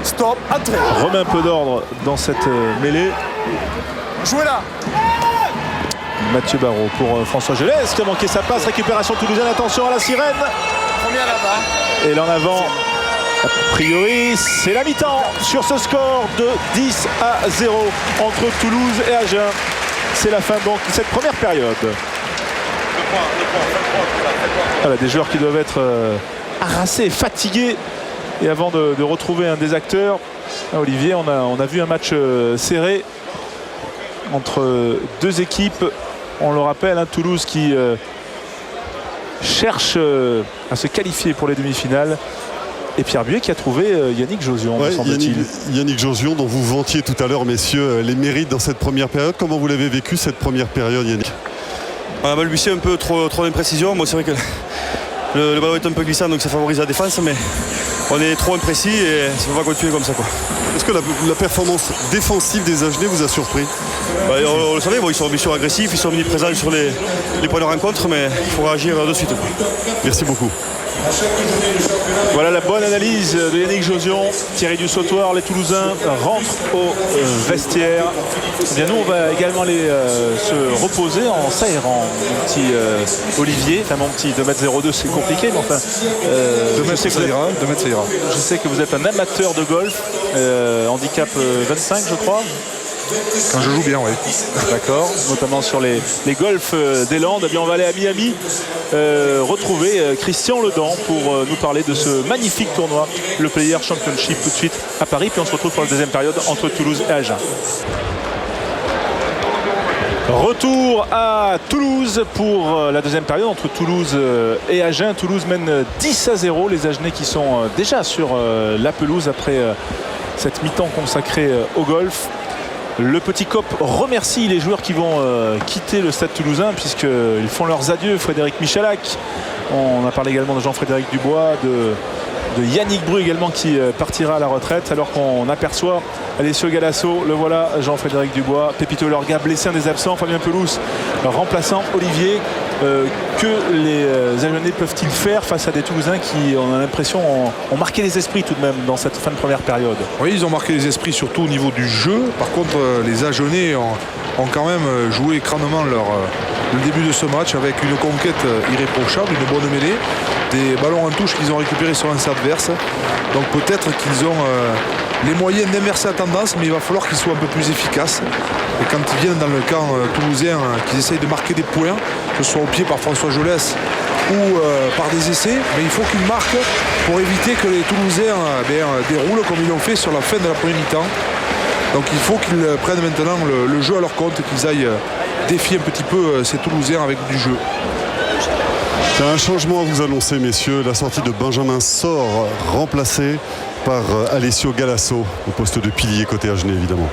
stop, entrée. Remet un peu d'ordre dans cette mêlée. Jouez là. Mathieu Barrault pour François Gelès qui a manqué sa passe. Récupération toulousaine, attention à la sirène. Première là-bas. Et là en avant, a priori, c'est la mi-temps sur ce score de 10-0 entre Toulouse et Agen. C'est la fin donc de cette première période. Voilà, des joueurs qui doivent être harassés, fatigués. Et avant de retrouver un des acteurs, Olivier, on a vu un match serré entre deux équipes. On le rappelle, Toulouse qui cherche à se qualifier pour les demi-finales. Et Pierre Buet qui a trouvé Yannick Josion, me semble-t-il. Yannick Josion, dont vous vantiez tout à l'heure, messieurs, les mérites dans cette première période. Comment vous l'avez vécu, cette première période, Yannick? On a balbutié un peu trop d'imprécision. Moi, c'est vrai que le ballon est un peu glissant, donc ça favorise la défense, mais on est trop imprécis et ça ne va pas continuer comme ça, quoi. Est-ce que la performance défensive des Agenais vous a surpris? On le savait, ils sont bien sûr agressifs, ils sont omniprésents sur les points de rencontre, mais il faut réagir de suite, quoi. Merci beaucoup. Voilà la bonne analyse de Yannick Josion. Thierry du Sautoir, les Toulousains rentrent au vestiaire. Eh bien, nous, on va également aller se reposer en s'aérant. Mon petit Olivier, enfin mon petit 2m02, c'est compliqué, mais enfin. 2 mètres, ça ira. 2 mètres, ça ira. Je sais que vous êtes un amateur de golf, handicap 25, je crois. Quand je joue bien, oui. D'accord, notamment sur les golfs des Landes. Eh bien, on va aller à Miami retrouver Christian Ledan pour nous parler de ce magnifique tournoi, le Player Championship, tout de suite à Paris. Puis on se retrouve pour la deuxième période entre Toulouse et Agen. Retour à Toulouse pour la deuxième période entre Toulouse et Agen. Toulouse mène 10-0. Les Agenais qui sont déjà sur la pelouse après cette mi-temps consacrée au golf. Le petit COP remercie les joueurs qui vont quitter le Stade Toulousain puisqu'ils font leurs adieux. Frédéric Michalak, on a parlé également de Jean-Frédéric Dubois, de Yannick Bru également qui partira à la retraite, alors qu'on aperçoit Alessio Galasso, le voilà, Jean-Frédéric Dubois, Pépito Lorga blessé, un des absents, Fabien Pelouse remplaçant Olivier. que les Agenais peuvent-ils faire face à des Toulousains qui, on a l'impression, ont marqué les esprits tout de même dans cette fin de première période? Oui, ils ont marqué les esprits surtout au niveau du jeu. Par contre, les Agenais ont quand même joué crânement le début de ce match avec une conquête irréprochable, une bonne mêlée, des ballons en touche qu'ils ont récupérés sur l'anse adverse. Donc peut-être qu'ils ont les moyens d'inverser la tendance, mais il va falloir qu'ils soient un peu plus efficaces. Et quand ils viennent dans le camp toulousain, qu'ils essayent de marquer des points, que ce soit au pied par François Jolès ou par des essais, mais il faut qu'ils marquent pour éviter que les Toulousains déroulent comme ils l'ont fait sur la fin de la première mi-temps. Donc il faut qu'ils prennent maintenant le jeu à leur compte et qu'ils aillent défier un petit peu ces Toulousains avec du jeu. Il y a un changement à vous annoncer, messieurs. La sortie de Benjamin Sor, remplacé par Alessio Galasso au poste de pilier côté Agenais, évidemment.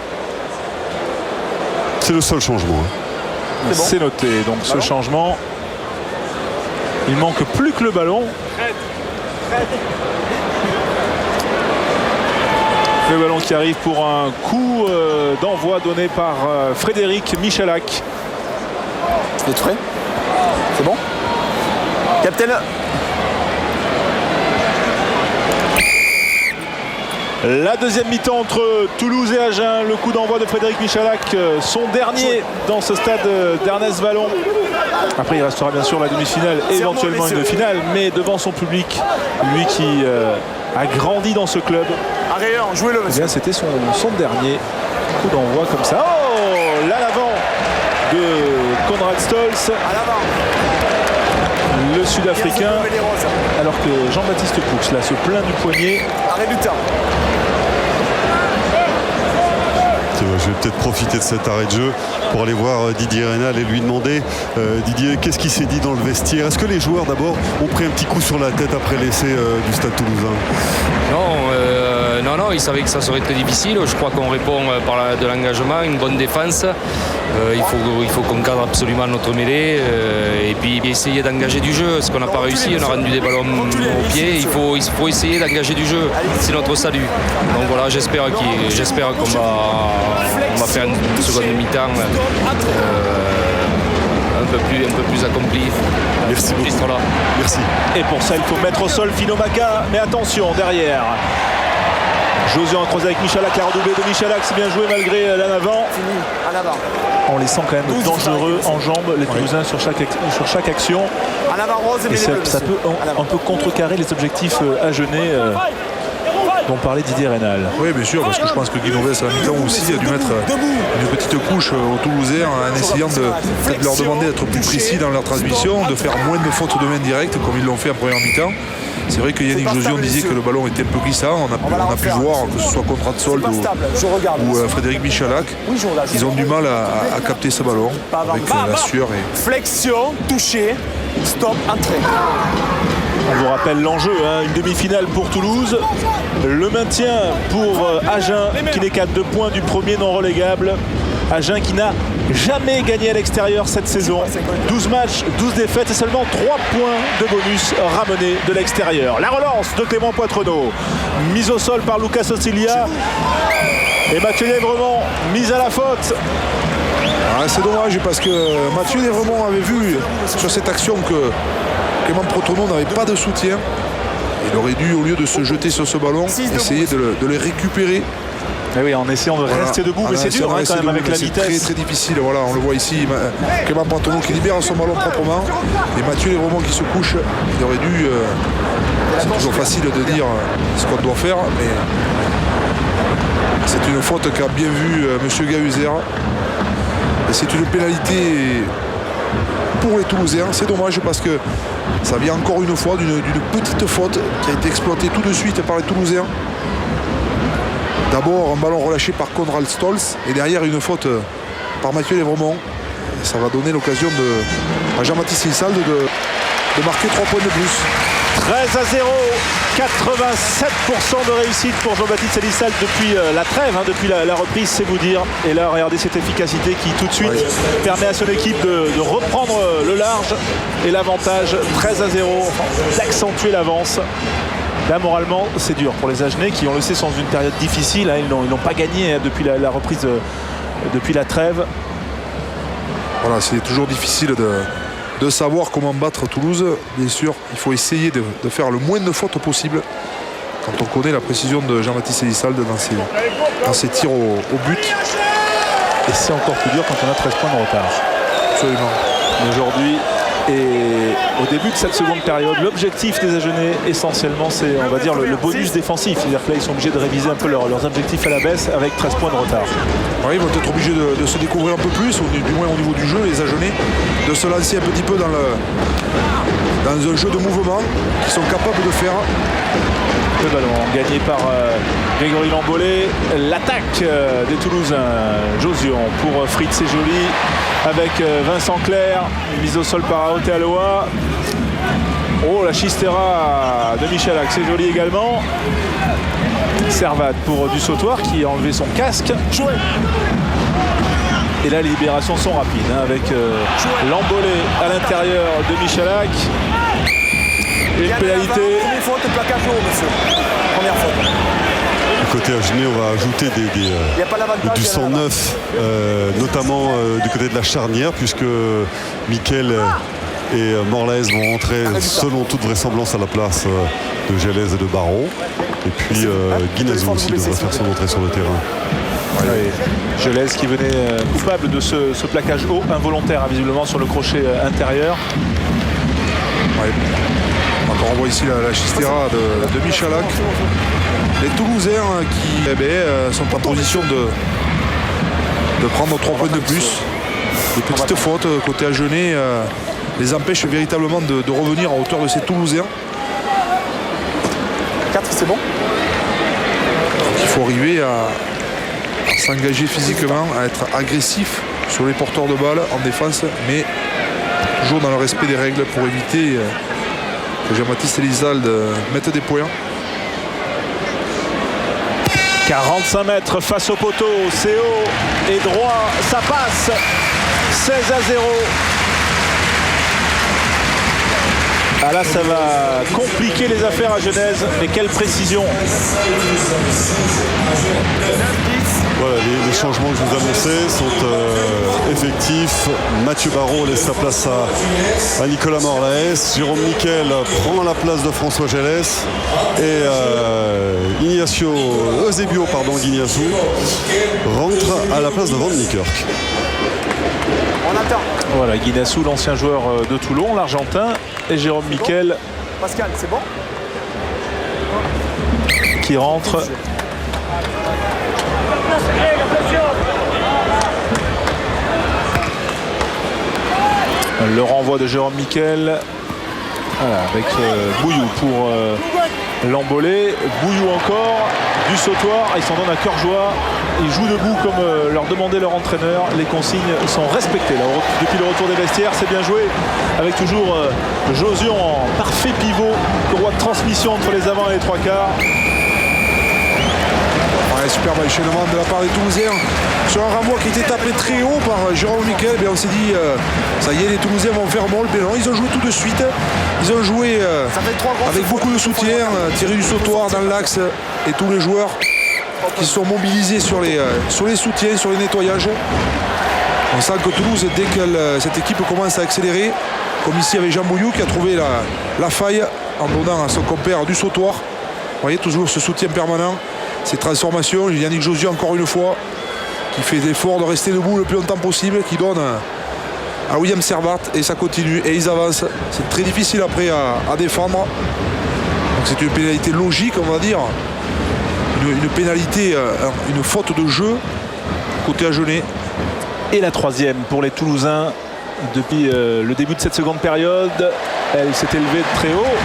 C'est le seul changement. Hein. C'est noté. Donc ce changement, il manque plus que le ballon. Le ballon qui arrive pour un coup d'envoi donné par Frédéric Michalak. Vous êtes prêts? C'est bon? Capitaine. La deuxième mi-temps entre Toulouse et Agen. Le coup d'envoi de Frédéric Michalak, son dernier dans ce stade d'Ernest Vallon. Après, il restera bien sûr la demi-finale et éventuellement une finale, mais devant son public, lui qui a grandi dans ce club. Jouez-le, monsieur. C'était son dernier coup d'envoi comme ça. Oh, là l'avant de Konrad Stolz. À l'avant. Le Sud-Africain, alors que Jean-Baptiste Poux là se plaint du poignet. Arrêt du temps. Je vais peut-être profiter de cet arrêt de jeu pour aller voir Didier Rénal et lui demander Didier, qu'est-ce qui s'est dit dans le vestiaire? Est-ce que les joueurs d'abord ont pris un petit coup sur la tête après l'essai du Stade Toulousain? Non, ils savaient que ça serait très difficile. Je crois qu'on répond par de l'engagement, une bonne défense. Il faut qu'on cadre absolument notre mêlée et puis essayer d'engager du jeu. Ce qu'on n'a pas réussi, on a rendu des ballons au pied. Il faut essayer d'engager du jeu. C'est notre salut. Donc voilà, j'espère qu'on va faire une seconde mi-temps un peu plus accomplie. Merci beaucoup. Là. Merci. Et pour ça, il faut mettre au sol Fino Maka. Mais attention, derrière. Josué en croisé avec Michalak, la redoublée de Michalak, c'est bien joué malgré l'en avant. On les sent quand même dangereux en jambes, les Toulousains sur chaque action. Et ça peut un peu contrecarrer les objectifs agenais dont parlait Didier Rénal. Oui, bien sûr, parce que je pense que Guinoves à la mi-temps aussi a dû mettre une petite couche aux Toulousains en essayant de leur demander d'être plus précis dans leur transmission, de faire moins de fautes de main directe comme ils l'ont fait en première mi-temps. C'est vrai que Yannick Josion disait que le ballon était un peu glissant. On a pu voir, que ce soit Konrad Stolz ou Frédéric Michalak, ils ont du mal à capter ce ballon avec la sueur. Flexion, toucher, stop, entrée. On vous rappelle l'enjeu, une demi-finale pour Toulouse, le maintien pour Agen qui n'est qu'à 2 points du premier non relégable. Agen qui n'a jamais gagné à l'extérieur cette saison. 12 matchs, 12 défaites et seulement 3 points de bonus ramenés de l'extérieur. La relance de Clément Poitrenaud, mise au sol par Lucas Ocilia et Mathieu Lévremont, mise à la faute. C'est dommage parce que Mathieu Lévremont avait vu sur cette action que Clément Poitrenaud n'avait pas de soutien. Il aurait dû, au lieu de se jeter sur ce ballon, essayer de les récupérer. Et oui, en essayant de rester debout, mais c'est dur quand même avec la vitesse. C'est très difficile, voilà, on le voit ici. Clément Poitrenaud qui libère son ballon proprement. Et Mathieu Lévremont qui se couche. Il aurait dû. C'est toujours facile de dire ce qu'on doit faire, mais c'est une faute qu'a bien vu M. Gahuzer. Et c'est une pénalité pour les Toulousains. C'est dommage parce que ça vient encore une fois d'une petite faute qui a été exploitée tout de suite par les Toulousains. D'abord un ballon relâché par Konrad Stolz et derrière une faute par Mathieu Lévremont. Et ça va donner l'occasion à Jean-Baptiste Elissalde de marquer 3 points de plus. 13-0, 87% de réussite pour Jean-Baptiste Elissalde depuis la trêve, depuis la reprise, c'est vous dire. Et là, regardez cette efficacité qui tout de suite permet à son équipe de reprendre le large et l'avantage. 13-0, d'accentuer l'avance. Là, moralement, c'est dur pour les Agenais qui, on le sait, sont dans une période difficile. Ils n'ont pas gagné depuis la reprise, depuis la trêve. Voilà, c'est toujours difficile de savoir comment battre Toulouse. Bien sûr, il faut essayer de faire le moins de fautes possible quand on connaît la précision de Jean-Baptiste Elissalde dans ses tirs au but. Et c'est encore plus dur quand on a 13 points de retard. Absolument. Aujourd'hui, et au début de cette seconde période, l'objectif des Agenais, essentiellement, c'est, on va dire, le bonus défensif. C'est-à-dire que là, ils sont obligés de réviser un peu leurs objectifs à la baisse avec 13 points de retard. Oui, ils vont être obligés de se découvrir un peu plus, du moins au niveau du jeu, les Agenais, de se lancer un petit peu dans un jeu de mouvement qu'ils sont capables de faire. Le ballon gagné par Grégory Lambolé. L'attaque des Toulousains. Josion pour Fritz et Joly avec Vincent Clerc. Mise au sol par Aote Aloha. Oh, la chistera de Michalak, c'est joli également. Servat pour du Sautoir qui a enlevé son casque. Et là, les libérations sont rapides avec Lambolé à l'intérieur de Michalak. Et une pénalité. Première faute, plaquage haut, monsieur. Première faute. Du côté Agenais, on va ajouter du 109, notamment du côté de la charnière, puisque Mickaël et Morlaes vont rentrer selon toute vraisemblance à la place de Gelez et de Barrault. Et puis Guinazou aussi devrait faire son entrée sur le terrain. Gelez qui venait coupable de ce plaquage haut involontaire, visiblement sur le crochet intérieur. Ouais. On voit ici la chistera de Michalak. Les Toulousains qui sont en position de prendre 3 points de plus. Les petites fautes côté Agenais les empêchent véritablement de revenir à hauteur de ces Toulousains. 4, c'est bon. Donc il faut arriver à s'engager physiquement, à être agressif sur les porteurs de balles en défense, mais toujours dans le respect des règles pour éviter que Jean-Baptiste Elissalde mette des points. 45 mètres face au poteau, c'est haut et droit, ça passe. 16-0. Ah là, ça va compliquer les affaires à Genèse, mais quelle précision. Voilà, les changements que je vous annonçais sont effectifs. Mathieu Barrault laisse sa place à Nicolas Morlaes. Jérôme Mickaël prend la place de François Gelez. Et Eusebio Guignazou rentre à la place de Van Niekerk. On attend. Voilà, Guignazou, l'ancien joueur de Toulon, l'Argentin, et Jérôme Mickaël. Pascal, c'est bon? Qui rentre. Le renvoi de Jérôme Mickaël. Voilà, avec Bouillou pour Lambolé. Bouillou encore. Du Sautoir. Ils s'en donnent à cœur joie. Ils jouent debout comme leur demandait leur entraîneur. Les consignes sont respectées. Là, depuis le retour des vestiaires, c'est bien joué. Avec toujours Josion en parfait pivot. Roi de transmission entre les avants et les trois quarts. Ouais, superbe enchaînement de la part des Toulousains sur un renvoi qui était tapé très haut par Jérôme Mickaël. On s'est dit ça y est, les Toulousains vont faire molle. Mais non, ils ont joué tout de suite. Ils ont joué avec beaucoup de soutien. Thierry du Sautoir dans l'axe et tous les joueurs qui se sont mobilisés sur les soutiens, sur les nettoyages. On sent que Toulouse, dès que cette équipe commence à accélérer, comme ici avec Jean Bouillou qui a trouvé la faille en donnant à son compère du Sautoir. Vous voyez, toujours ce soutien permanent. Ces transformations, Yannick Josian encore une fois qui fait l'effort de rester debout le plus longtemps possible, qui donne à William Servat et ça continue et ils avancent. C'est très difficile après à défendre. Donc c'est une pénalité logique, on va dire. Une pénalité, une faute de jeu côté Agenais. Et la troisième pour les Toulousains depuis le début de cette seconde période. Elle s'est élevée très haut.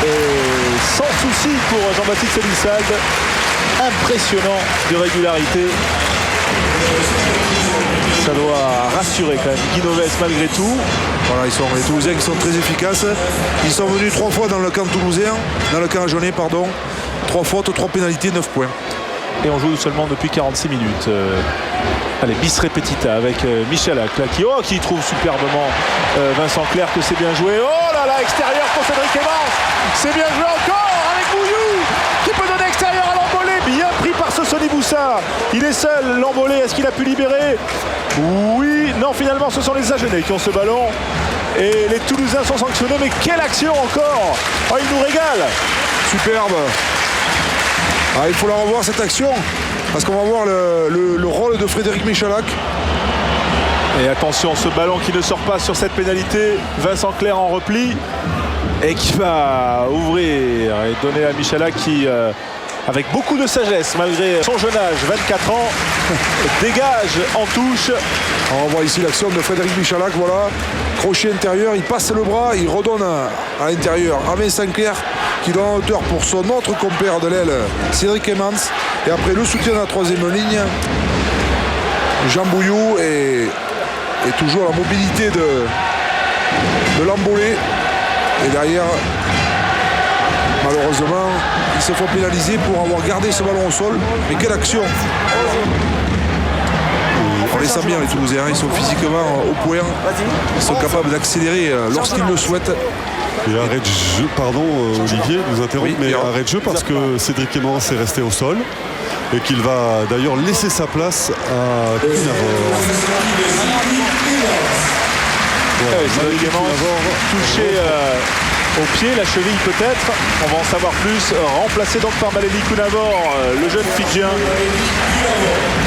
Et sans souci pour Jean-Baptiste Elissalde. Impressionnant de régularité. Ça doit rassurer quand même Guinoves malgré tout. Voilà, les Toulousains qui sont très efficaces. Ils sont venus 3 fois dans le camp toulousain, dans le camp Agenais, pardon. 3 fautes, 3 pénalités, 9 points. Et on joue seulement depuis 46 minutes. Allez, bis repetita avec Michalak là, qui trouve superbement Vincent Clerc que c'est bien joué. Oh là là, extérieur pour Cédric Evans. C'est bien joué encore avec Bouillou qui peut donner extérieur à Lambolé. Bien pris par ce Sony Boussa. Il est seul, l'Embolé, est-ce qu'il a pu libérer? Oui, non, finalement ce sont les Agenais qui ont ce ballon. Et les Toulousains sont sanctionnés, mais quelle action encore! Oh, il nous régale! Superbe. Il faut la revoir cette action, parce qu'on va voir le rôle de Frédéric Michalak. Et attention, ce ballon qui ne sort pas sur cette pénalité. Vincent Clerc en repli. Et qui va ouvrir et donner à Michalak qui, avec beaucoup de sagesse, malgré son jeune âge, 24 ans, dégage en touche. On voit ici l'action de Frédéric Michalak, voilà. Crochet intérieur, il passe le bras, il redonne à l'intérieur à Vincent Clerc qui donne en hauteur pour son autre compère de l'aile, Cédric Emmans. Et après le soutien à la troisième ligne, Jean Bouillou et toujours la mobilité de l'Embolé. Et derrière, malheureusement, ils se font pénaliser pour avoir gardé ce ballon au sol. Mais quelle action! On les sent bien les Toulousains, ils sont physiquement au point. Ils sont capables d'accélérer lorsqu'ils le souhaitent. Et arrêt de jeu, pardon Olivier, je vous interromps, Oui, mais bien. arrêt de jeu parce que Cédric Emmans est resté au sol et qu'il va d'ailleurs laisser sa place à Cunavor. Cédric Emmans touché au pied, la cheville peut-être. On va en savoir plus. Remplacé donc par Maleli Cunavor, le jeune Fidjien.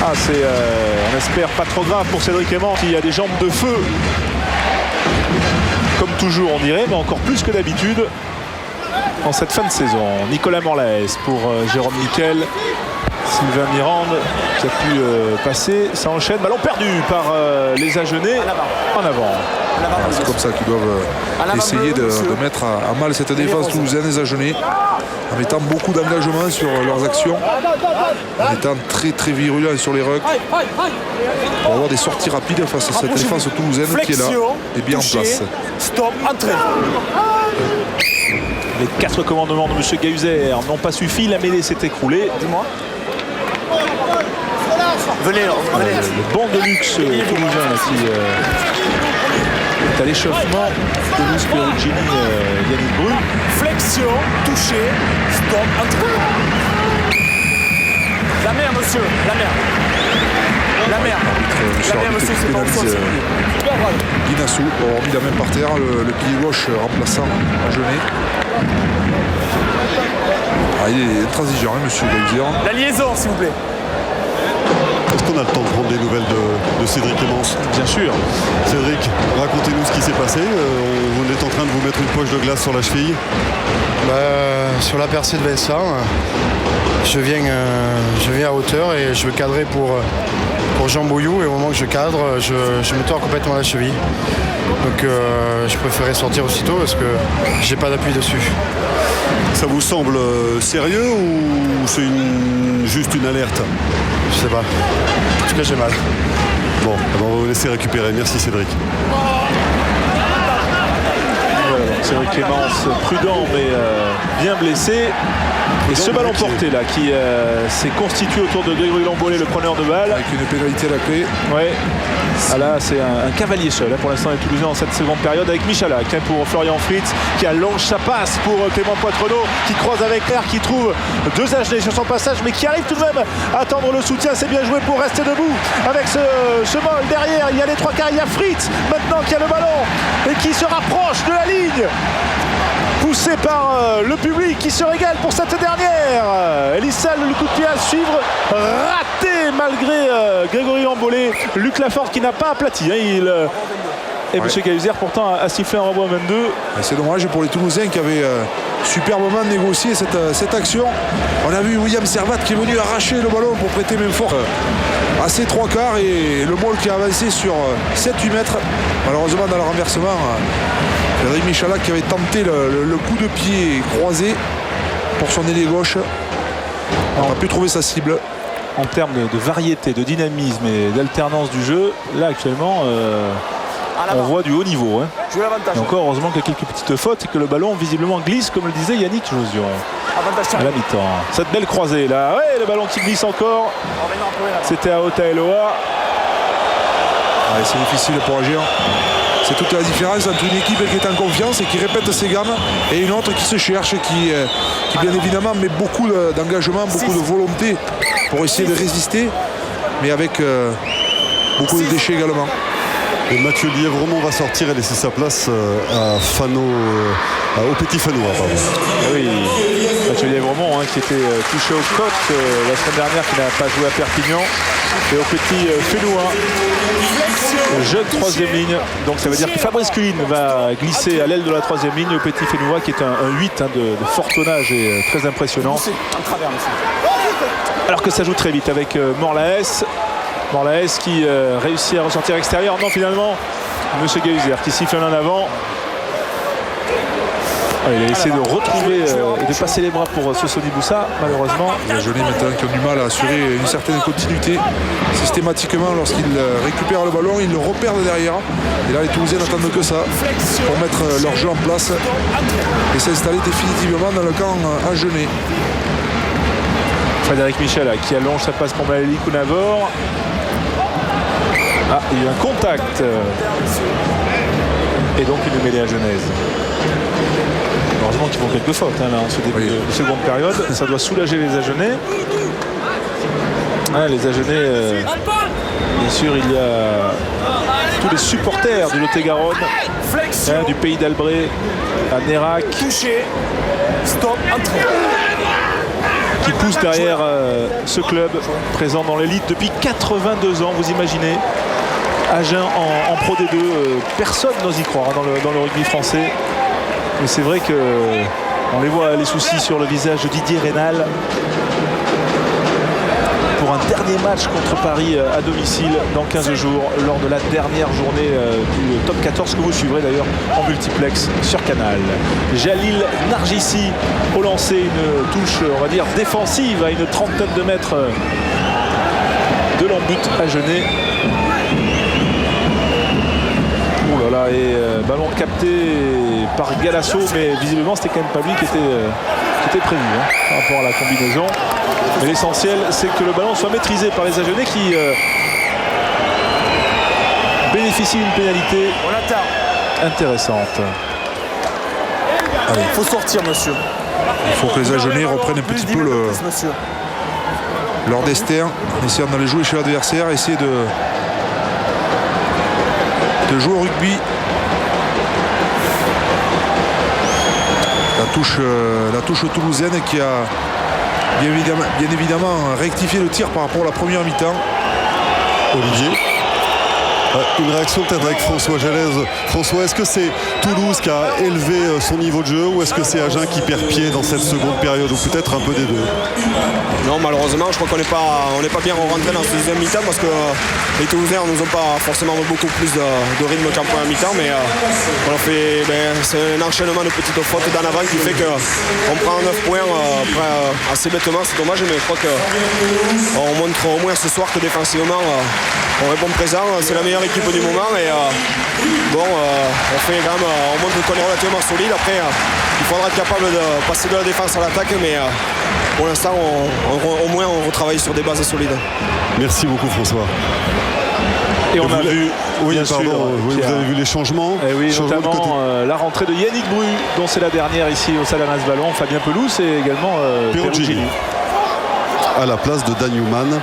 Ah, c'est, on espère, pas trop grave pour Cédric Emmans qui a des jambes de feu. Comme toujours, on dirait, mais encore plus que d'habitude en cette fin de saison. Nicolas Morlaes pour Jérôme Nickel. Sylvain Mirande qui a pu passer, ça enchaîne, ballon perdu par les Agenais en avant. C'est comme ça qu'ils doivent essayer de mettre à mal cette défense toulousaine des Agenais, en mettant beaucoup d'engagement sur leurs actions, en étant très très virulents sur les rucks, pour avoir des sorties rapides face à cette défense toulousaine qui est là et bien en place. Stop, entrée. Les 4 commandements de M. Gahuzer n'ont pas suffi, la mêlée s'est écroulée. Dis-moi. Venez, venez. Le banc de luxe toulousain là, qui est à l'échauffement de Luis Perugini, Yannick Bru. Flexion, touché, stop, entrée. La mer, monsieur, la mer. La mer. La mer, monsieur, c'est pas au sol. Guinassou a remis la main par terre, le pied gauche remplaçant Agenais. Il est intransigeant, monsieur Gahuzer. La liaison, s'il vous plaît. Est-ce qu'on a le temps de prendre des nouvelles de Cédric Emmans? Bien sûr. Cédric, racontez-nous ce qui s'est passé. Vous êtes en train de vous mettre une poche de glace sur la cheville. Sur la percée de Vincent, je viens à hauteur et je veux cadrer pour Jean Bouillou, et au moment que je cadre, je me tords complètement la cheville. Donc je préférais sortir aussitôt parce que j'ai pas d'appui dessus. Ça vous semble sérieux ou c'est juste une alerte? Je sais pas. En tout cas, j'ai mal. Bon, on va vous laisser récupérer. Merci Cédric. Voilà, donc Cédric Emmans, prudent mais bien blessé. Et ce ballon porté là qui s'est constitué autour de Grégory Lembolé, le preneur de balle. Avec une pénalité à la clé. Ouais. Ah là, c'est un cavalier seul pour l'instant les Toulousains dans cette seconde période avec Michalak pour Florian Fritz qui allonge sa passe pour Clément Poitrenaud qui croise avec Clerc, qui trouve 2 Agenais sur son passage mais qui arrive tout de même à tendre le soutien. C'est bien joué pour rester debout avec ce vol derrière. Il y a les 3 quarts, il y a Fritz maintenant qui a le ballon et qui se rapproche de la ligne, poussé par le public qui se régale pour cette dernière. Elissal, le coup de pied à suivre, raté malgré Grégory Lembolé. Luc Laforte qui n'a pas aplati. Et M. Gahuzer pourtant a sifflé un renvoi 22. C'est dommage pour les Toulousains qui avaient superbement négocié cette action. On a vu William Servat qui est venu arracher le ballon pour prêter main forte à ses 3 quarts et le Maule qui a avancé sur 7-8 mètres. Malheureusement dans le renversement, Frédéric Michalak qui avait tenté le coup de pied croisé pour son ailier gauche. On n'a pu trouver sa cible. En termes de variété, de dynamisme et d'alternance du jeu, là actuellement on voit du haut niveau. Et encore heureusement qu'il y a quelques petites fautes et que le ballon visiblement glisse comme le disait Yannick Josion à la mi-temps. Cette belle croisée là, ouais, le ballon qui glisse encore. C'était à Otaeloa. C'est difficile pour agir. C'est toute la différence entre une équipe qui est en confiance et qui répète ses gammes et une autre qui se cherche, qui bien évidemment met beaucoup d'engagement, beaucoup de volonté pour essayer de résister, mais avec beaucoup de déchets également. Et Mathieu Lièvremont va sortir et laisser sa place à au Petit Fanois. Oui, Mathieu Lièvremont qui était touché aux côtes la semaine dernière, qui n'a pas joué à Perpignan, et au Petit Fénois, jeune troisième ligne. Donc ça veut dire que Fabrice Culine va glisser à l'aile de la troisième ligne au Petit Fénois, qui est un 8 de fort tonnage et très impressionnant. Alors que ça joue très vite avec Morlaes. Morlaes qui réussit à ressortir extérieur. Non, finalement, Monsieur Gahuzer qui siffle en avant. Il a essayé de retrouver et de passer les bras pour Sosoni Boussa, malheureusement. Les Agenais maintenant qui ont du mal à assurer une certaine continuité. Systématiquement, lorsqu'ils récupèrent le ballon, ils le repèrent derrière. Et là, les Toulousains n'attendent que ça pour mettre leur jeu en place et s'installer définitivement dans le camp agenais. Frédéric Michel qui allonge sa passe pour Maëlie Kounavor. Ah, il y a eu un contact. Et donc une mêlée à Genèse. Heureusement qu'ils font quelques fautes là, en ce début de seconde période. Ça doit soulager les Agenais. Les Agenais, bien sûr, il y a tous les supporters du Lot-et-Garonne, du pays d'Albret à Nérac. Touché. Stop. Entrée. Qui pousse derrière ce club présent dans l'élite depuis 82 ans, vous imaginez. Agen en Pro D2, personne n'ose y croire dans le rugby français. Mais c'est vrai qu'on les voit, les soucis sur le visage de Didier Rénal. Pour un dernier match contre Paris à domicile dans 15 jours, lors de la dernière journée du top 14 que vous suivrez d'ailleurs en multiplex sur Canal. Jalil Nargissi au lancer, une touche, on va dire, défensive à une trentaine de mètres de l'embut agenais. Et ballon capté par Galasso, mais visiblement c'était quand même pas lui qui était prévu par rapport à la combinaison. Mais l'essentiel, c'est que le ballon soit maîtrisé par les Agenais qui bénéficient d'une pénalité intéressante. Il faut sortir, monsieur. Il faut que les Agenais reprennent un petit peu leur destin, en essayant d'aller jouer chez l'adversaire, essayer de jouer au rugby. La touche toulousaine qui a bien évidemment rectifié le tir par rapport à la première mi-temps. Olivier, une réaction peut-être avec François Gélèze. François, est-ce que c'est Toulouse qui a élevé son niveau de jeu ou est-ce que c'est Agen qui perd pied dans cette seconde période, ou peut-être un peu des deux? Non, malheureusement, je crois qu'on n'est pas bien rentré dans ce deuxième mi-temps parce que les Toulousains nous ont pas forcément beaucoup plus de rythme qu'en première mi-temps, mais on a fait, c'est un enchaînement de petites fautes d'en avant qui fait qu'on prend 9 points assez bêtement. C'est dommage, mais je crois qu'on montre au moins ce soir que défensivement on répond présent. C'est la meilleure équipe du moment et on fait quand même, on montre qu'on est relativement solide. Après, il faudra être capable de passer de la défense à l'attaque, mais pour l'instant, au moins on retravaille sur des bases solides. Merci beaucoup, François. Et on a vu, oui, bien pardon, sûr, vous avez vu les changements. Et oui, notamment la rentrée de Yannick Bru, dont c'est la dernière ici au Stade Amas Ballon, Fabien Pelouse et également Perugini. À la place de Dan Newman,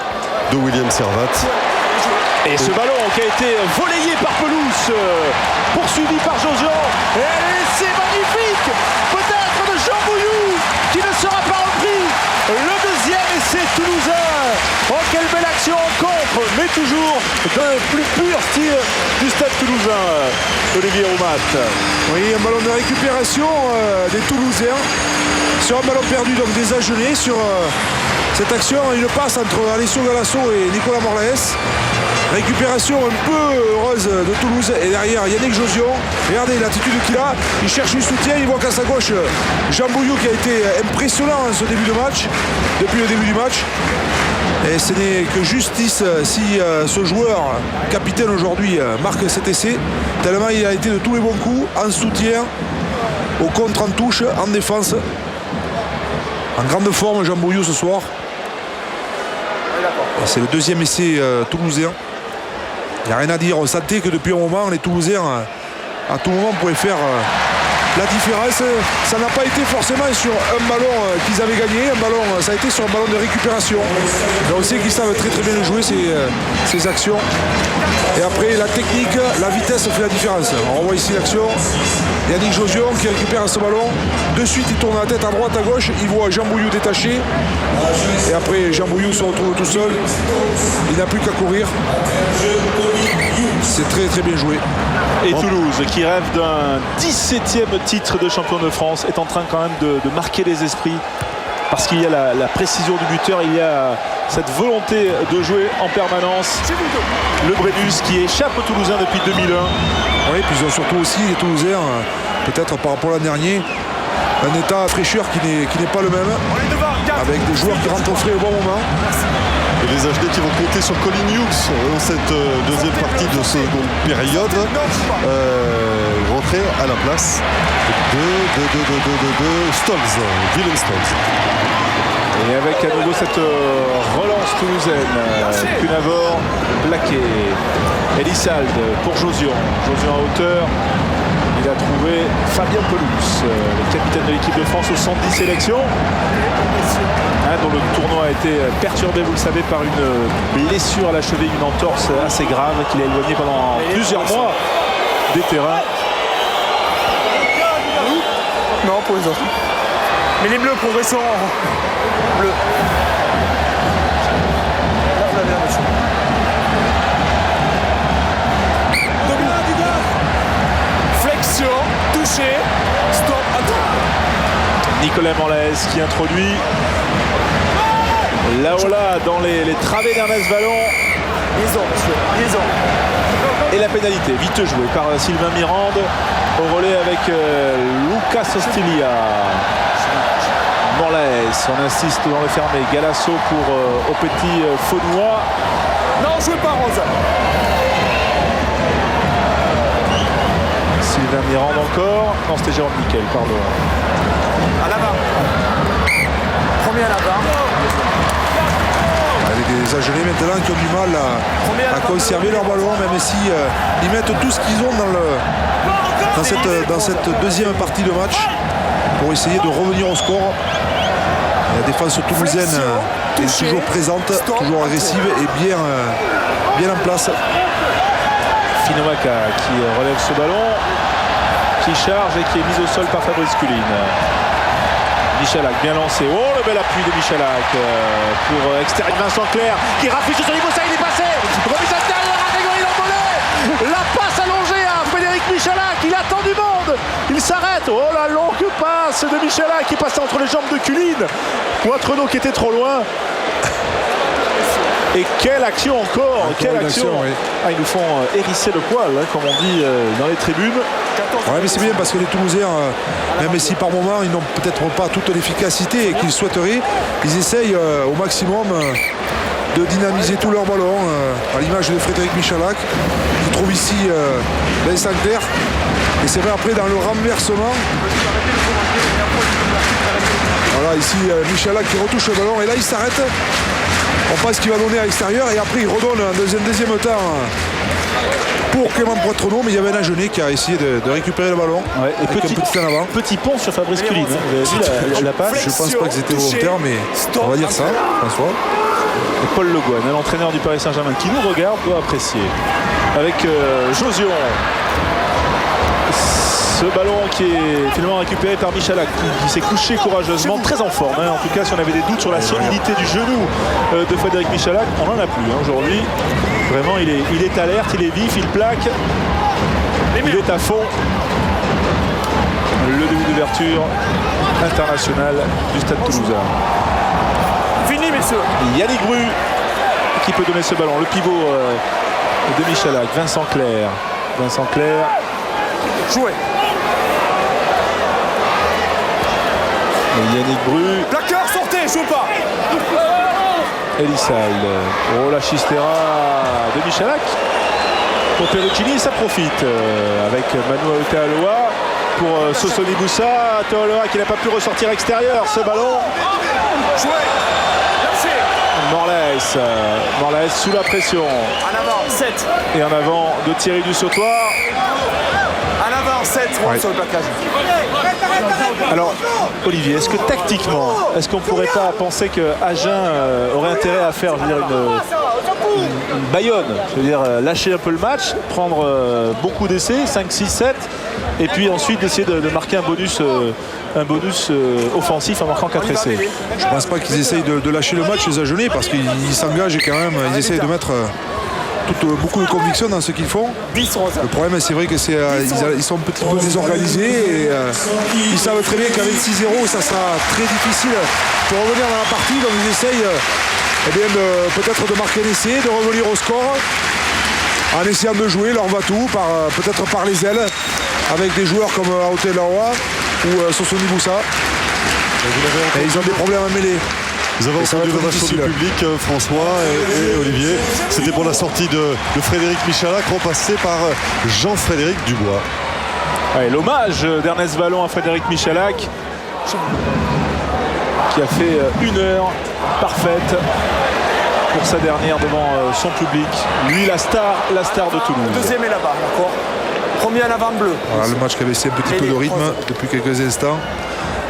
de William Servat. Et ce ballon qui a été volleyé par Pelouse, poursuivi par Josian. Et c'est magnifique, peut-être de Jean Bouillou, qui ne sera pas repris. Le deuxième essai toulousain. Oh, quelle belle action en contre, mais toujours de plus pur style du stade toulousain. Olivier Roumat. Oui, un ballon de récupération des Toulousains sur un ballon perdu donc des Agenais sur cette action. Une passe entre Alessio Galasso et Nicolas Morlaes. Récupération un peu heureuse de Toulouse et derrière Yannick Josion. Regardez l'attitude qu'il a, il cherche du soutien, il voit qu'à sa gauche Jean Bouillou qui a été impressionnant en ce début de match, depuis le début du match. Et ce n'est que justice si ce joueur, capitaine aujourd'hui, marque cet essai, tellement il a été de tous les bons coups, en soutien, au contre, en touche, en défense. En grande forme Jean Bouillou ce soir. C'est le deuxième essai toulousain. Il n'y a rien à dire. On sentait que depuis un moment, les Toulousains, à tout moment, pouvaient faire la différence. Ça n'a pas été forcément sur un ballon qu'ils avaient gagné. Ça a été sur un ballon de récupération. Mais on sait qu'ils savent très très bien jouer ces actions. Et après, la technique, la vitesse fait la différence. On revoit ici l'action. Yannick Josion qui récupère ce ballon. De suite, il tourne la tête à droite, à gauche. Il voit Jean Bouillou détaché. Et après, Jean Bouillou se retrouve tout seul. Il n'a plus qu'à courir. C'est très très bien joué. Et Toulouse, qui rêve d'un 17e titre de champion de France, est en train quand même de marquer les esprits. Parce qu'il y a la précision du buteur, il y a cette volonté de jouer en permanence. Le Brennus qui échappe aux Toulousains depuis 2001. Oui, puis ils ont surtout aussi les Toulousains, peut-être par rapport à l'an dernier, un état de fraîcheur qui n'est pas le même, avec des joueurs qui rentrent au frais au bon moment. Et les HD qui vont compter sur Colin Hughes dans cette deuxième partie de seconde période. Rentrer à la place de Stolz, Willem Stolz. Et avec à nouveau cette relance toulousaine. Cunavor plaqué. Elissalde pour Josion. Josion à hauteur. Il a trouvé Fabien Pelous, le capitaine de l'équipe de France aux 110 sélections. Dont le tournoi a été perturbé, vous le savez, par une blessure à la cheville, une entorse assez grave qu'il a éloigné pendant plusieurs mois des terrains. Non, pour les autres. Mais les bleus, progression bleu. Flexion, touché, stop, attends. Nicolas Morlaes qui introduit Laola dans les travées d'Ernest Vallon. Liaison, monsieur, liaison. Et la pénalité, vite jouée par Sylvain Mirande au relais avec Lucas Ostilia. Morlaes, on insiste dans le fermé. Galasso pour au petit Faunois. Non, jouez pas Rose. Sylvain Mirande encore. Non, c'était Jérôme Nickel, pardon. À l'avant. Premier à l'avant. Avec des Agenais maintenant qui ont du mal à conserver leur ballon, même si ils mettent tout ce qu'ils ont dans cette deuxième partie de match pour essayer de revenir au score. La défense toulousaine est toujours présente, toujours agressive et bien en place. Finomaka qui relève ce ballon, qui charge et qui est mis au sol par Fabrice Culine. Michalak bien lancé. Oh, le bel appui de Michalak pour extérieur Vincent Clerc qui raffiche sur Moussa, il est passé. Remise intérieure à Grégory Lambolet. La passe allongée à Frédéric Michalak. Il attend du monde. Il s'arrête. Oh, la longue passe de Michalak qui passe entre les jambes de Culine. Poitrenaud qui était trop loin. Et quelle action encore, quelle action, oui. Ils nous font hérisser le poil, comme on dit dans les tribunes. Ouais, mais c'est bien parce que les Toulousains, même si par moment ils n'ont peut-être pas toute l'efficacité et qu'ils souhaiteraient, ils essayent au maximum de dynamiser tout leur ballon, à l'image de Frédéric Michalak qui trouve ici Vincent Clerc. Et c'est vrai, après dans le renversement, voilà ici Michalak qui retouche le ballon et là il s'arrête. On pense qu'il va donner à l'extérieur et après il redonne un deuxième temps pour Clément Poitrenaud, mais il y avait un Agenais qui a essayé de récupérer le ballon. Ouais, et avec petit en avant. Petit pont sur Fabrice Culine. Vous avez vu la passe? Je pense pas que c'était volontaire, mais on va dire ça, François. Et Paul Le Guen, l'entraîneur du Paris Saint-Germain, qui nous regarde, doit apprécier. Avec Josion. Ce ballon qui est finalement récupéré par Michalak qui s'est couché courageusement, très en forme. En tout cas, si on avait des doutes sur la solidité du genou de Frédéric Michalak, on n'en a plus aujourd'hui. Vraiment, il est alerte, il est vif, il plaque. Il est à fond. Le début d'ouverture internationale du Stade Toulousain. Fini, messieurs. Yannick Bru qui peut donner ce ballon. Le pivot de Michalak, Vincent Clerc. Vincent Clerc. Joué. Et Yannick Bru. Plaqueur, sortez, joue pas. Elissalde. Oh, la chistera de Michalak. Pour Perruccini, ça profite avec Manu Aotealoa pour Sosoni Boussa. Aotealoa qui n'a pas pu ressortir extérieur ce ballon. Joué. Lâché. Morlaes sous la pression. En avant, 7. Et en avant de Thierry Dussautoir. En avant. en 7 sur le plaquage. Alors, Olivier, est-ce que tactiquement, est-ce qu'on pourrait pas penser que Agen aurait intérêt à faire, je veux dire, une Bayonne, je veux dire, lâcher un peu le match, prendre beaucoup d'essais, 5, 6, 7, et puis ensuite essayer de marquer un bonus offensif en marquant 4 essais. Je ne pense pas qu'ils essayent de lâcher le match les Agenais parce qu'ils s'engagent quand même, ils essayent de mettre beaucoup de conviction dans ce qu'ils font. Le problème, c'est vrai que ils sont un petit peu désorganisés et ils savent très bien qu'avec 6-0, ça sera très difficile pour revenir dans la partie. Donc ils essayent peut-être de marquer un essai, de revenir au score en essayant de jouer leur va-tout, peut-être par les ailes, avec des joueurs comme Aotearoa ou Sosoni Boussa. Et ils ont des problèmes à mêler. Vous avez entendu l'ovation du public, François et Olivier. C'était pour la sortie de Frédéric Michalak, repassé par Jean-Frédéric Dubois. Ouais, l'hommage d'Ernest Vallon à Frédéric Michalak, qui a fait une heure parfaite pour sa dernière devant son public. Lui, la star de Toulouse. Deuxième est là-bas, d'accord. Premier en avant bleu. Voilà, le match qui avait laissé un petit peu de rythme depuis quelques instants.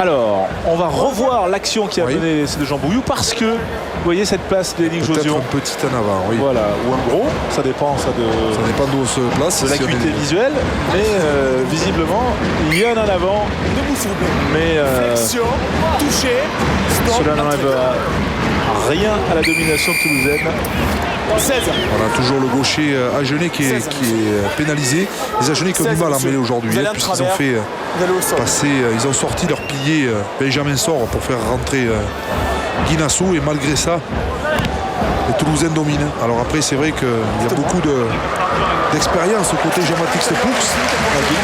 Alors, on va revoir l'action qui a mené l'essai de Jean Bouillou parce que, vous voyez cette place d'Yannick Josion. Peut-être un petit en avant, oui. Voilà, ou un gros, ça dépend d'où on se place. De l'acuité visuelle, mais visiblement, il y a un en avant. Debout, s'il vous plaît. Mais flexion, touché, stop. Cela n'enlève rien à la domination toulousaine. 16. Voilà, toujours le gaucher Agenais qui est pénalisé. Les Agenais qui ont du mal à mêler aujourd'hui, puisqu'ils ont fait passer, ils ont sorti leur pilier Benjamin Sor pour faire rentrer Guinassou, et malgré ça, les Toulousains dominent. Alors après, c'est vrai qu'il y a beaucoup d'expérience côté Jean-Baptiste Poux.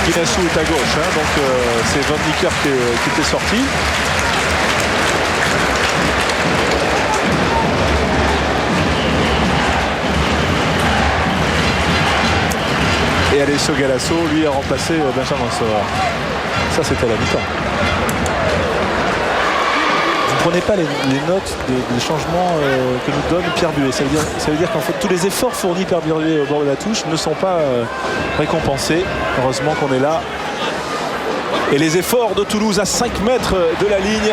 Guinassou est à gauche, hein, donc c'est Van Dicker qui était sorti. Et Alessio Galasso, lui, a remplacé Benjamin Sor. Ça, c'était à la mi-temps. Vous ne prenez pas les notes des changements que nous donne Pierre Buet. Ça veut dire qu'en fait, tous les efforts fournis par Buet au bord de la touche ne sont pas récompensés. Heureusement qu'on est là. Et les efforts de Toulouse à 5 mètres de la ligne.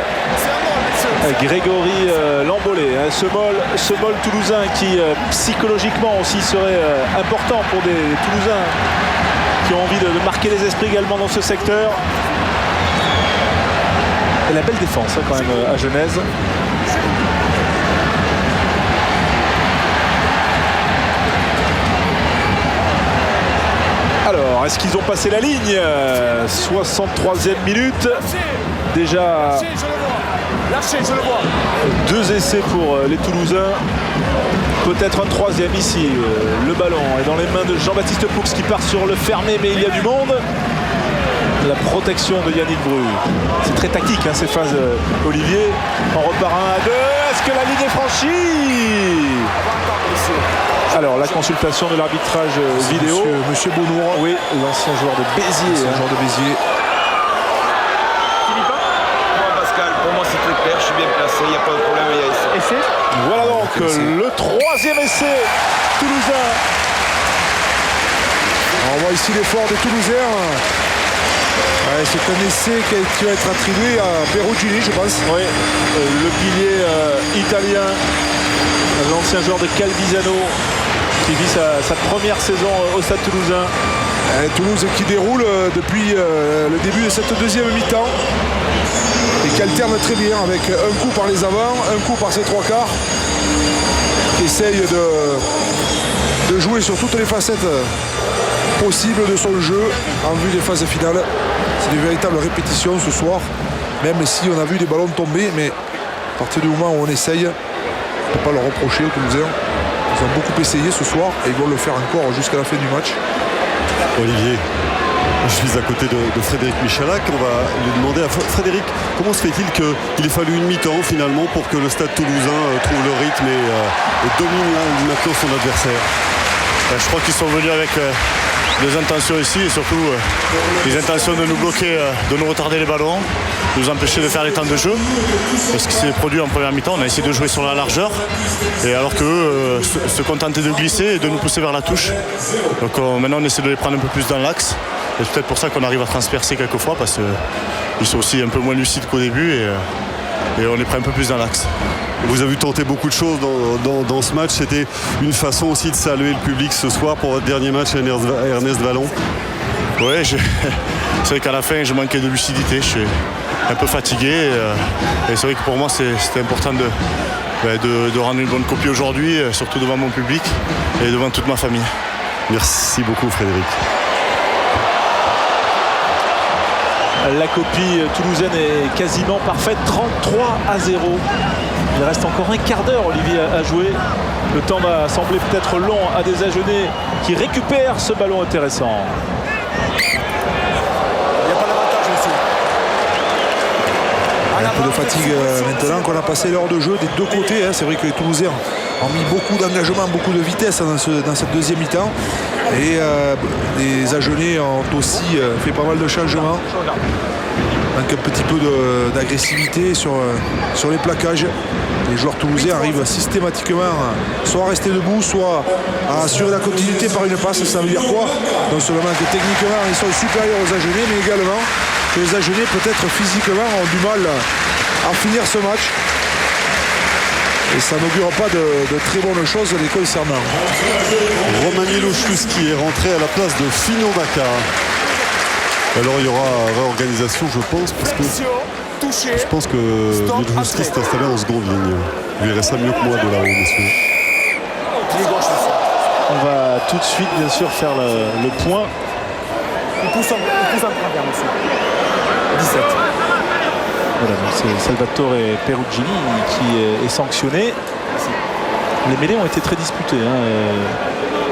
Grégory Lambolé, hein, ce mol toulousain qui psychologiquement aussi serait important pour des Toulousains qui ont envie de marquer les esprits également dans ce secteur. Et la belle défense hein, quand même à Genèse. Alors, est-ce qu'ils ont passé la ligne? 63e minute. Déjà... Lâché, je le vois. 2 essais pour les Toulousains. Peut-être un troisième ici. Le ballon est dans les mains de Jean-Baptiste Poux qui part sur le fermé, mais il y a du monde. La protection de Yannick Bru. C'est très tactique hein, ces phases, Olivier. On repart 1 à 2. Est-ce que la ligne est franchie? Alors la consultation de l'arbitrage vidéo. Monsieur Bonour. Oui, l'ancien joueur de Béziers. Je suis bien placé, il n'y a pas de problème, il y a essai. Voilà donc le 3e essai toulousain. On voit ici l'effort des Toulousains. Ouais, c'est un essai qui va être attribué à Perugini, je pense. Oui, le pilier italien, l'ancien joueur de Calvisano, qui vit sa première saison au Stade Toulousain. Toulouse qui déroule depuis le début de cette deuxième mi-temps. Et qui alterne très bien avec un coup par les avants, un coup par ses 3 quarts, qui essaye de jouer sur toutes les facettes possibles de son jeu en vue des phases finales. C'est des véritables répétitions ce soir, même si on a vu des ballons tomber, mais à partir du moment où on essaye, on ne peut pas leur reprocher aux Toulousains. Ils ont beaucoup essayé ce soir et ils vont le faire encore jusqu'à la fin du match. Olivier, je suis à côté de Frédéric Michalak. On va lui demander à Frédéric, comment se fait-il qu'il ait fallu une mi-temps finalement pour que le Stade Toulousain trouve le rythme et domine maintenant son adversaire? Je crois qu'ils sont venus avec des intentions ici et surtout les intentions de nous bloquer, de nous retarder les ballons, de nous empêcher de faire les temps de jeu. Ce qui s'est produit en première mi-temps, on a essayé de jouer sur la largeur, et alors qu'eux se contentaient de glisser et de nous pousser vers la touche. Donc maintenant on essaie de les prendre un peu plus dans l'axe c'est peut-être pour ça qu'on arrive à transpercer quelquefois, parce qu'ils sont aussi un peu moins lucides qu'au début et on est pris un peu plus dans l'axe. Vous avez tenté beaucoup de choses dans ce match. C'était une façon aussi de saluer le public ce soir pour votre dernier match à Ernest Vallon. Oui, c'est vrai qu'à la fin, je manquais de lucidité. Je suis un peu fatigué. Et c'est vrai que pour moi, c'était important de rendre une bonne copie aujourd'hui, surtout devant mon public et devant toute ma famille. Merci beaucoup, Frédéric. La copie toulousaine est quasiment parfaite, 33-0. Il reste encore un quart d'heure, Olivier, à jouer. Le temps va sembler peut-être long à des Agenais qui récupèrent ce ballon intéressant. Un peu de fatigue maintenant qu'on a passé l'heure de jeu des deux côtés. C'est vrai que les Toulousains ont mis beaucoup d'engagement, beaucoup de vitesse dans cette deuxième mi-temps. Et les Agenais ont aussi fait pas mal de changements. Donc un petit peu d'agressivité sur les plaquages. Les joueurs toulousains arrivent systématiquement soit à rester debout, soit à assurer la continuité par une passe. Ça veut dire quoi? Non seulement que techniquement ils sont supérieurs aux Agenais, mais également que les Agenais peut-être physiquement ont du mal à finir ce match. Et ça n'augure pas de très bonnes choses les concernant. Romain Miloszewski est rentré à la place de Fino Baka. Alors il y aura réorganisation, je pense, parce que je pense que Miloszewski s'est installé en seconde ligne. Vous verrez ça mieux que moi de là-haut, monsieur. On va tout de suite, bien sûr, faire le point. Il pousse en travers, monsieur. 17. Voilà, donc c'est Salvatore Perugini qui est sanctionné. Les mêlées ont été très disputées.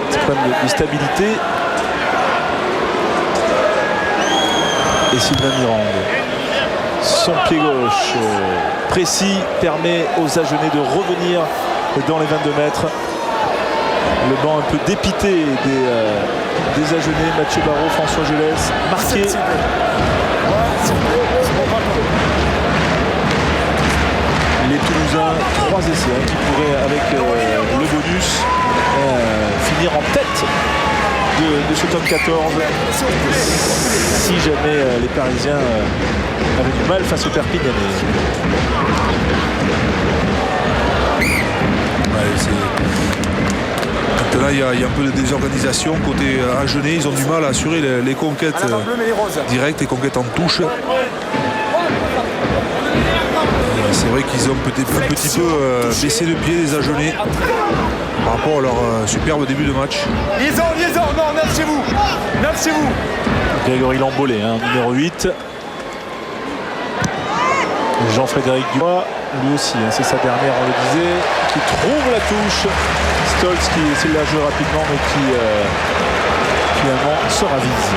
Petit problème de stabilité. Et Sylvain Mirande, son pied gauche précis permet aux Agenais de revenir dans les 22 mètres. Le banc un peu dépité des Agenais, Mathieu Barraud, François Gélès, marqué. Les Toulousains, 3 essais qui pourraient, avec le bonus, finir en tête de ce top 14 si jamais les Parisiens avaient du mal face aux Perpignanais. Là, il y a un peu de désorganisation côté Agenais. Ils ont du mal à assurer les conquêtes directes, les conquêtes en touche. C'est vrai qu'ils ont peut-être un petit peu baissé le pied les Agenais par rapport à leur superbe début de match. Liaison, non, 9 chez vous. 9 chez vous. Grégory Lambolé, numéro 8. Jean-Frédéric Dubois, lui aussi, c'est sa dernière, on le disait, qui trouve la touche. Stolz qui essaie de la jouer rapidement, mais qui finalement se ravise.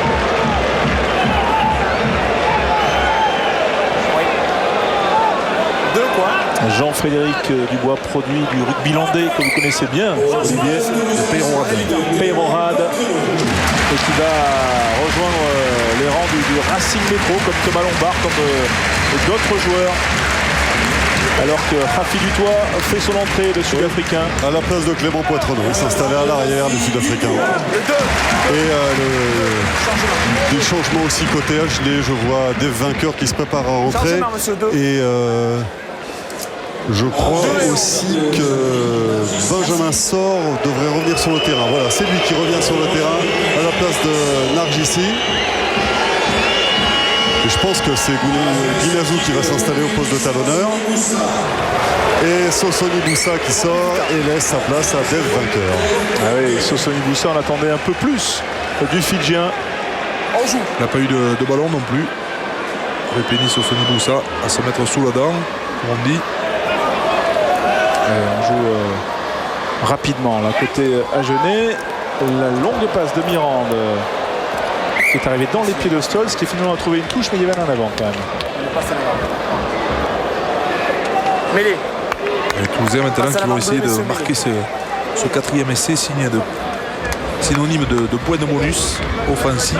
Jean-Frédéric Dubois, produit du rugby landais que vous connaissez bien, Olivier, de Peyrorade, et qui va rejoindre les rangs du Racing Métro, comme Thomas Lombard, comme d'autres joueurs. Alors que Rafi Dutoit fait son entrée, le Sud-Africain. À la place de Clément Poitrenaud, il s'installait à l'arrière du Sud-Africain. Et des changements aussi côté HD, je vois des vainqueurs qui se préparent à rentrer. Et je crois aussi que Benjamin Sor devrait revenir sur le terrain. Voilà, c'est lui qui revient sur le terrain à la place de Nargissi. Et je pense que c'est Guinazou qui va s'installer au poste de talonneur. Et Sosoni Boussa qui sort et laisse sa place à Dev vainqueur. Ah oui, Sosoni Boussa, on attendait un peu plus du Fidjien. Il n'a pas eu de ballon non plus. Répéni Sosoni Boussa à se mettre sous la dent, comme on dit. On joue rapidement là côté Agenais. La longue passe de Mirande qui est arrivé dans les pieds de Stolz, qui finalement a trouvé une touche, mais il y avait un avant quand même. Mêlée. Les Toulousains maintenant qui vont essayer de marquer ce quatrième essai, synonyme de point de bonus offensif.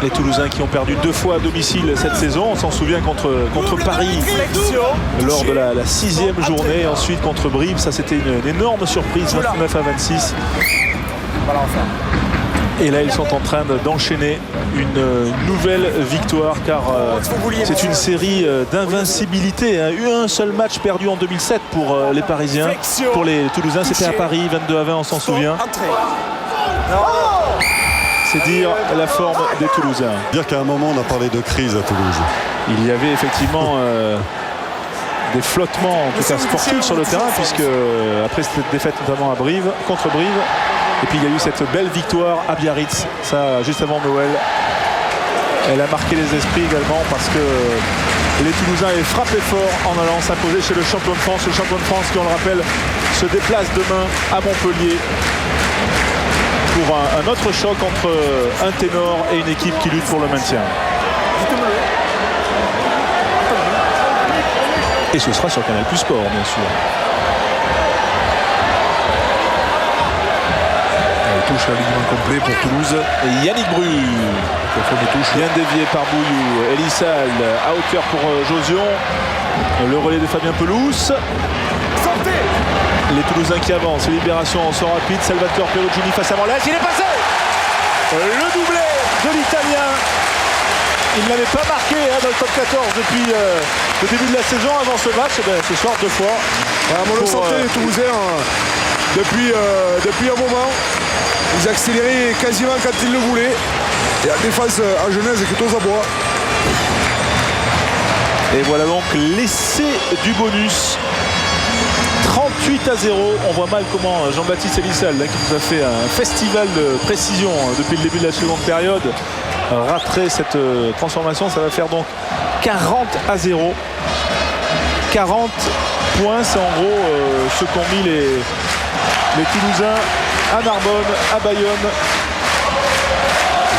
Les Toulousains qui ont perdu 2 fois à domicile cette saison, on s'en souvient contre Paris lors de la 6e journée, ensuite contre Brive, ça c'était une énorme surprise, 29-26. Et là, ils sont en train d'enchaîner une nouvelle victoire, car c'est une série d'invincibilité. Eu un seul match perdu en 2007 pour les Parisiens. Pour les Toulousains, c'était à Paris, 22-20, on s'en souvient. C'est dire la forme des Toulousains. Dire qu'à un moment, on a parlé de crise à Toulouse. Il y avait effectivement des flottements, en tout cas sportifs, sur le terrain, puisque après cette défaite notamment à Brive, contre Brive, et puis il y a eu cette belle victoire à Biarritz, ça juste avant Noël. Elle a marqué les esprits également parce que les Toulousains avaient frappé fort en allant s'imposer chez le champion de France. Le champion de France qui, on le rappelle, se déplace demain à Montpellier pour un autre choc entre un ténor et une équipe qui lutte pour le maintien. Et ce sera sur Canal Plus Sport, bien sûr. Touche l'alignement complet pour Toulouse. Et Yannick Bru. Bien dévié par Bouillou. Elisal à hauteur pour Josion. Le relais de Fabien Pelouse. Les Toulousains qui avancent. Libération en saut rapide. Salvatore Perugini face à Morlaix. Il est passé. Le doublé de l'Italien. Il n'avait pas marqué dans le top 14 depuis le début de la saison. Avant ce match, ce soir 2 fois. On le sentait, les Toulousains, depuis un moment. Ils accéléraient quasiment quand ils le voulaient. Et la défense à Genèse qui est aux abois. Et voilà donc l'essai du bonus. 38-0. On voit mal comment Jean-Baptiste Elisal, qui nous a fait un festival de précision depuis le début de la seconde période, raterait cette transformation. Ça va faire donc 40-0. 40 points, c'est en gros ce qu'ont mis les Toulousains à Narbonne, à Bayonne.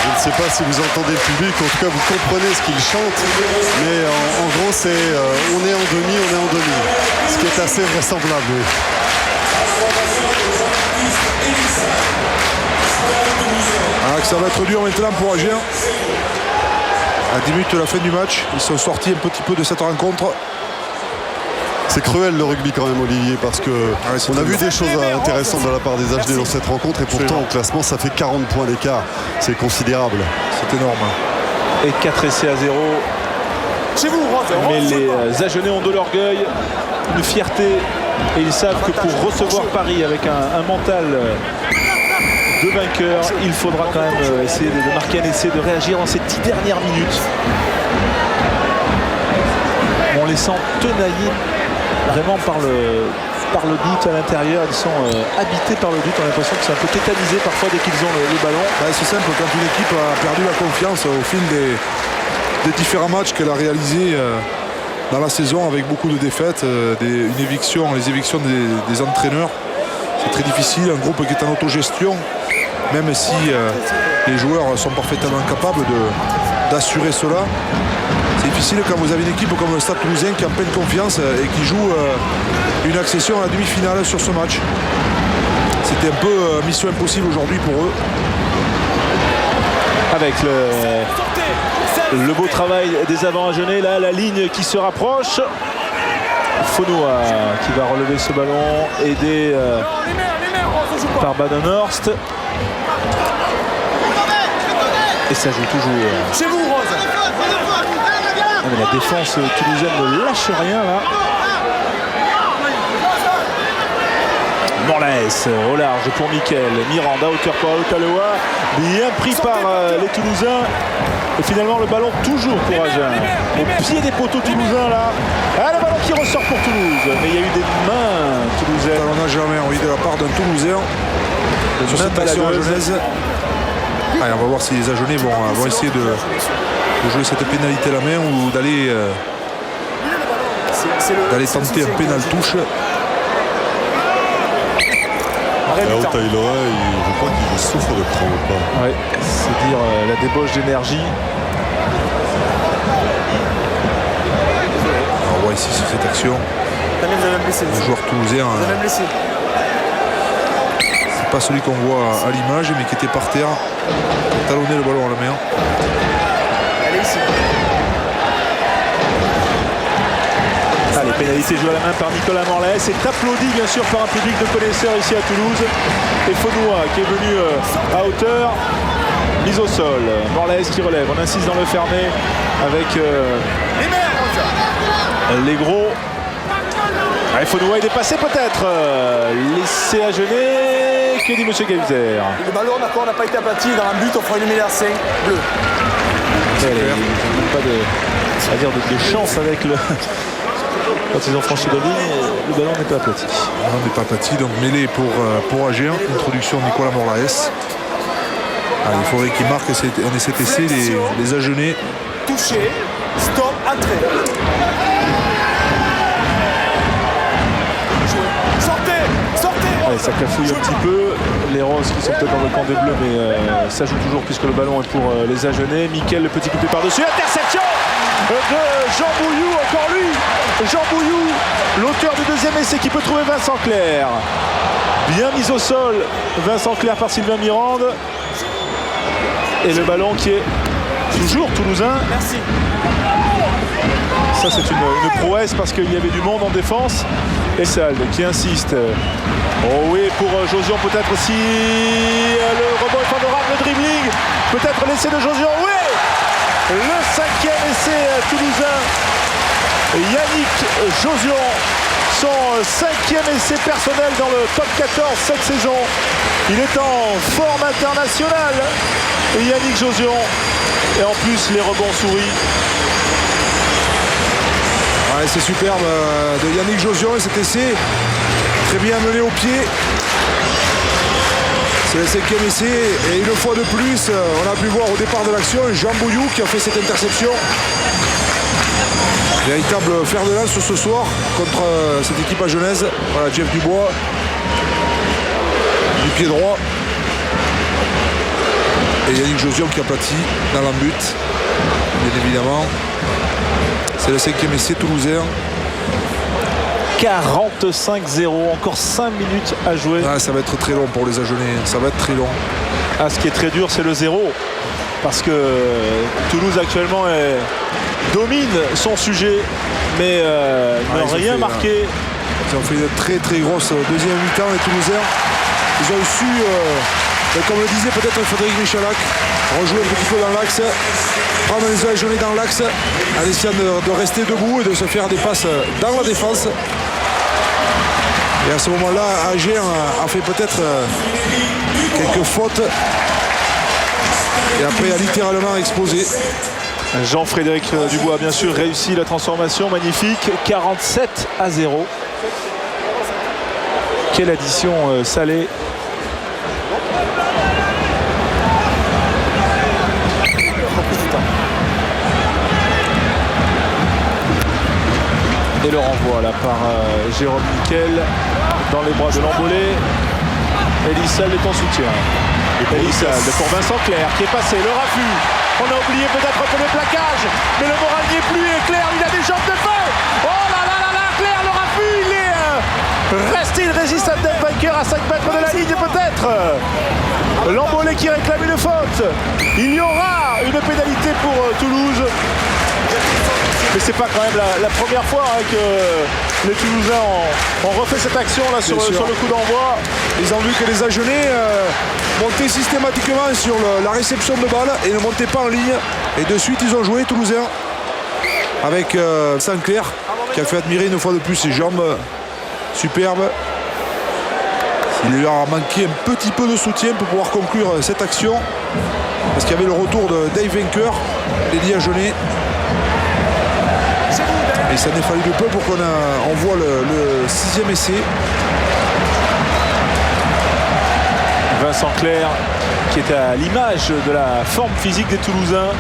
Je ne sais pas si vous entendez le public, en tout cas vous comprenez ce qu'il chante, mais en gros c'est on est en demi, ce qui est assez vraisemblable. Oui. Alors ça va être dur maintenant pour Agen. À 10 minutes de la fin du match, ils sont sortis un petit peu de cette rencontre. C'est cruel le rugby quand même, Olivier, parce que on a vu des choses intéressantes de la part des HD dans cette rencontre, et pourtant au classement ça fait 40 points d'écart. C'est considérable. C'est énorme. Et 4 essais à 0. Chez vous, mais les Agenais ont de l'orgueil, une fierté, et ils savent que pour recevoir Paris avec un mental de vainqueur, il faudra quand même essayer de marquer un essai, de réagir dans ces 10 dernières minutes. On les sent tenaillés vraiment par le doute à l'intérieur. Ils sont habités par le doute. On a l'impression que c'est un peu tétanisé parfois dès qu'ils ont le ballon. C'est simple, quand une équipe a perdu la confiance au fil des différents matchs qu'elle a réalisés dans la saison, avec beaucoup de défaites, les évictions des entraîneurs, c'est très difficile. Un groupe qui est en autogestion, même si les joueurs sont parfaitement capables d'assurer cela. C'est difficile quand vous avez une équipe comme le Stade Toulousain qui est en pleine confiance et qui joue une accession à la demi-finale sur ce match. C'était un peu mission impossible aujourd'hui pour eux. Avec le beau travail des avants agenais, là la ligne qui se rapproche. Faunois qui va relever ce ballon, aidé par Badenhorst. Et ça joue toujours. Chez vous, Rose. Mais la défense toulousaine ne lâche rien là. Morlaes au large pour Mickaël. Miranda, hauteur pour Otalewa. Bien pris par les Toulousains. Et finalement le ballon toujours pour Agen. Au pied des poteaux toulousains là. Le ballon qui ressort pour Toulouse. Mais il y a eu des mains toulousaines. On n'a jamais envie de la part d'un Toulousain sur cette action agenaise. Allez, on va voir si les Agenais vont essayer de jouer cette pénalité à la main ou d'aller tenter un pénal touche. Otalewa, je crois qu'il souffre de prendre pas. Ouais, c'est dire la débauche d'énergie. On voit ici sur cette action le joueur toulousain, c'est pas celui qu'on voit à l'image, mais qui était par terre, talonné le ballon à la main. Allez ici. Allez, pénalité jouée à la main par Nicolas Morlaes est applaudi bien sûr par un public de connaisseurs ici à Toulouse. Et Faunois qui est venu à hauteur. Mise au sol. Morlaes qui relève. On insiste dans le fermé avec les gros. Faunois est dépassé peut-être. Laissé à Genet. Que dit M. Gailzer? Le ballon d'accord n'a pas été aplati dans un but, on fera une médaille 5 bleu. Ils n'ont pas de chance avec le. Quand ils ont franchi la ligne, le ballon n'est pas aplati. On n'est pas aplati, donc mêlée pour Agen. Introduction de Nicolas Morlaes. Allez, il faudrait qu'il marque un essai TC, les Agenais. Touché, stop, entrée. Ouais, ça cafouille un petit peu. Les Roses qui sont peut-être dans le camp des Bleus, mais ça joue toujours puisque le ballon est pour les Agenais. Mickaël, le petit coupé par-dessus. Interception de Jean Bouillou, encore lui. Jean Bouillou, l'auteur du deuxième essai qui peut trouver Vincent Clerc. Bien mis au sol, Vincent Clerc par Sylvain Mirande. Et le ballon qui est toujours toulousain. Merci. Ça c'est une prouesse parce qu'il y avait du monde en défense. Et Salde qui insiste. Oh oui, pour Josion peut-être si le rebond est favorable, le dribbling. Peut-être l'essai de Josion. Oui, le 5e essai toulousain. Yannick Josion. Son 5e essai personnel dans le top 14 cette saison. Il est en forme internationale. Et Yannick Josion. Et en plus, les rebonds souris. Ouais, c'est superbe de Yannick Josion et cet essai. Très bien mené au pied. C'est le 5e essai. Et une fois de plus, on a pu voir au départ de l'action Jean Bouillou qui a fait cette interception. Véritable fer de lance ce soir contre cette équipe agenaise. Voilà, Jeff Dubois du pied droit et Yannick Josion qui aplatit dans l'embut, bien évidemment. C'est le 5e essai toulousain. 45-0, encore 5 minutes à jouer. Ah, ça va être très long pour les Agenais, ça va être très long. Ah, ce qui est très dur, c'est le 0. Parce que Toulouse actuellement domine son sujet, mais n'a rien marqué. Ils ont fait une très très grosse deuxième mi-temps, les Toulousains. Ils ont su, comme le disait peut-être Frédéric Michalak, rejouer un petit peu dans l'axe, prendre les Agenais dans l'axe, en essayant de rester debout et de se faire des passes dans la défense. Et à ce moment-là, Agen a fait peut-être quelques fautes. Et après a littéralement explosé. Jean-Frédéric Dubois a bien sûr réussi la transformation magnifique. 47-0. Quelle addition salée. Et le renvoi là par Jérôme Mickaël dans les bras de l'Embolé. Elissalde est en soutien. Elissalde pour Vincent Clerc qui est passé, le raffut. On a oublié peut-être un peu le plaquage, mais le moral n'y est plus et Clerc il a des jambes de feu. Oh là là là là, Clerc le raffut, il est resté, il résiste à Dave Biker à 5 mètres de la ligne peut-être. L'Embolé qui réclame une faute. Il y aura une pénalité pour Toulouse. Mais c'est pas quand même la première fois que les Toulousains ont refait cette action là sur le coup d'envoi. Ils ont vu que les Agenais montaient systématiquement sur la réception de balle et ne montaient pas en ligne. Et de suite ils ont joué Toulousains avec Saint-Clair qui a fait admirer une fois de plus ses jambes superbes. Il leur a manqué un petit peu de soutien pour pouvoir conclure cette action. Parce qu'il y avait le retour de Dave Vainqueur, les Agenais. Et ça n'est fallu de peu pour qu'on voit le 6e essai. Vincent Clerc qui est à l'image de la forme physique des Toulousains,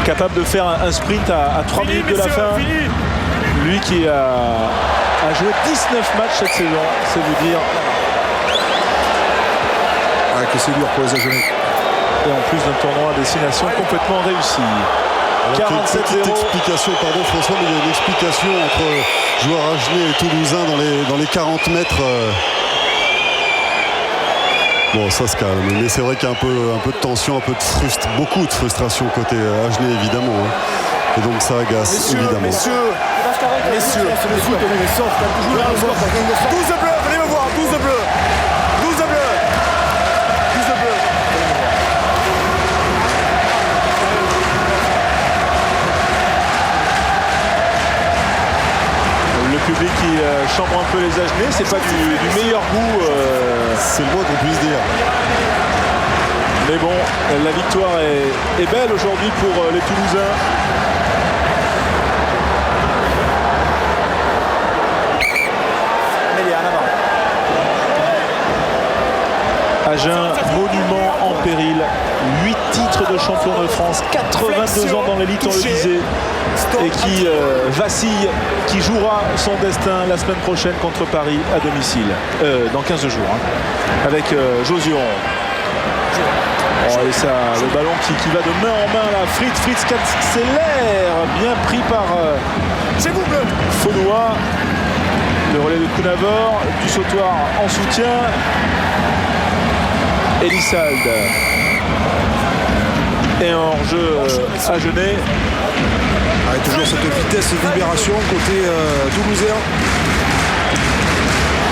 capable de faire un sprint à 3 minutes de la fin. Lui qui a joué 19 matchs cette saison, c'est vous dire. Ah, que c'est dur pour les Agenais. Et en plus d'un tournoi à destination complètement réussi. 47-0. Petite explication, pardon François, mais il y a une explication entre joueurs agenais et toulousains dans les 40 mètres. Bon, ça se calme, mais c'est vrai qu'il y a un peu de tension, beaucoup de frustration côté agenais évidemment. Et donc ça agace évidemment. Messieurs, Messieurs, écoute, 12 bleus, venez me voir, 12 bleus. 12 bleus. 12 bleus. Le public qui chambre un peu les Agenais, c'est pas du meilleur goût. C'est le moins qu'on puisse dire. Mais bon, la victoire est belle aujourd'hui pour les Toulousains. Agen, monument en péril, 8 titres de champion de France, 82 ans dans l'élite, on le disait, et qui vacille, qui jouera son destin la semaine prochaine contre Paris à domicile, dans 15 jours, hein, avec Josion. Oh, et ça, le ballon qui va de main en main là, Fritz qui accélère, bien pris par Faudois. Le relais de Kounavor, du sautoir en soutien. Elissalde. Et en jeu Agenais. Avec toujours cette vitesse de libération côté toulousain.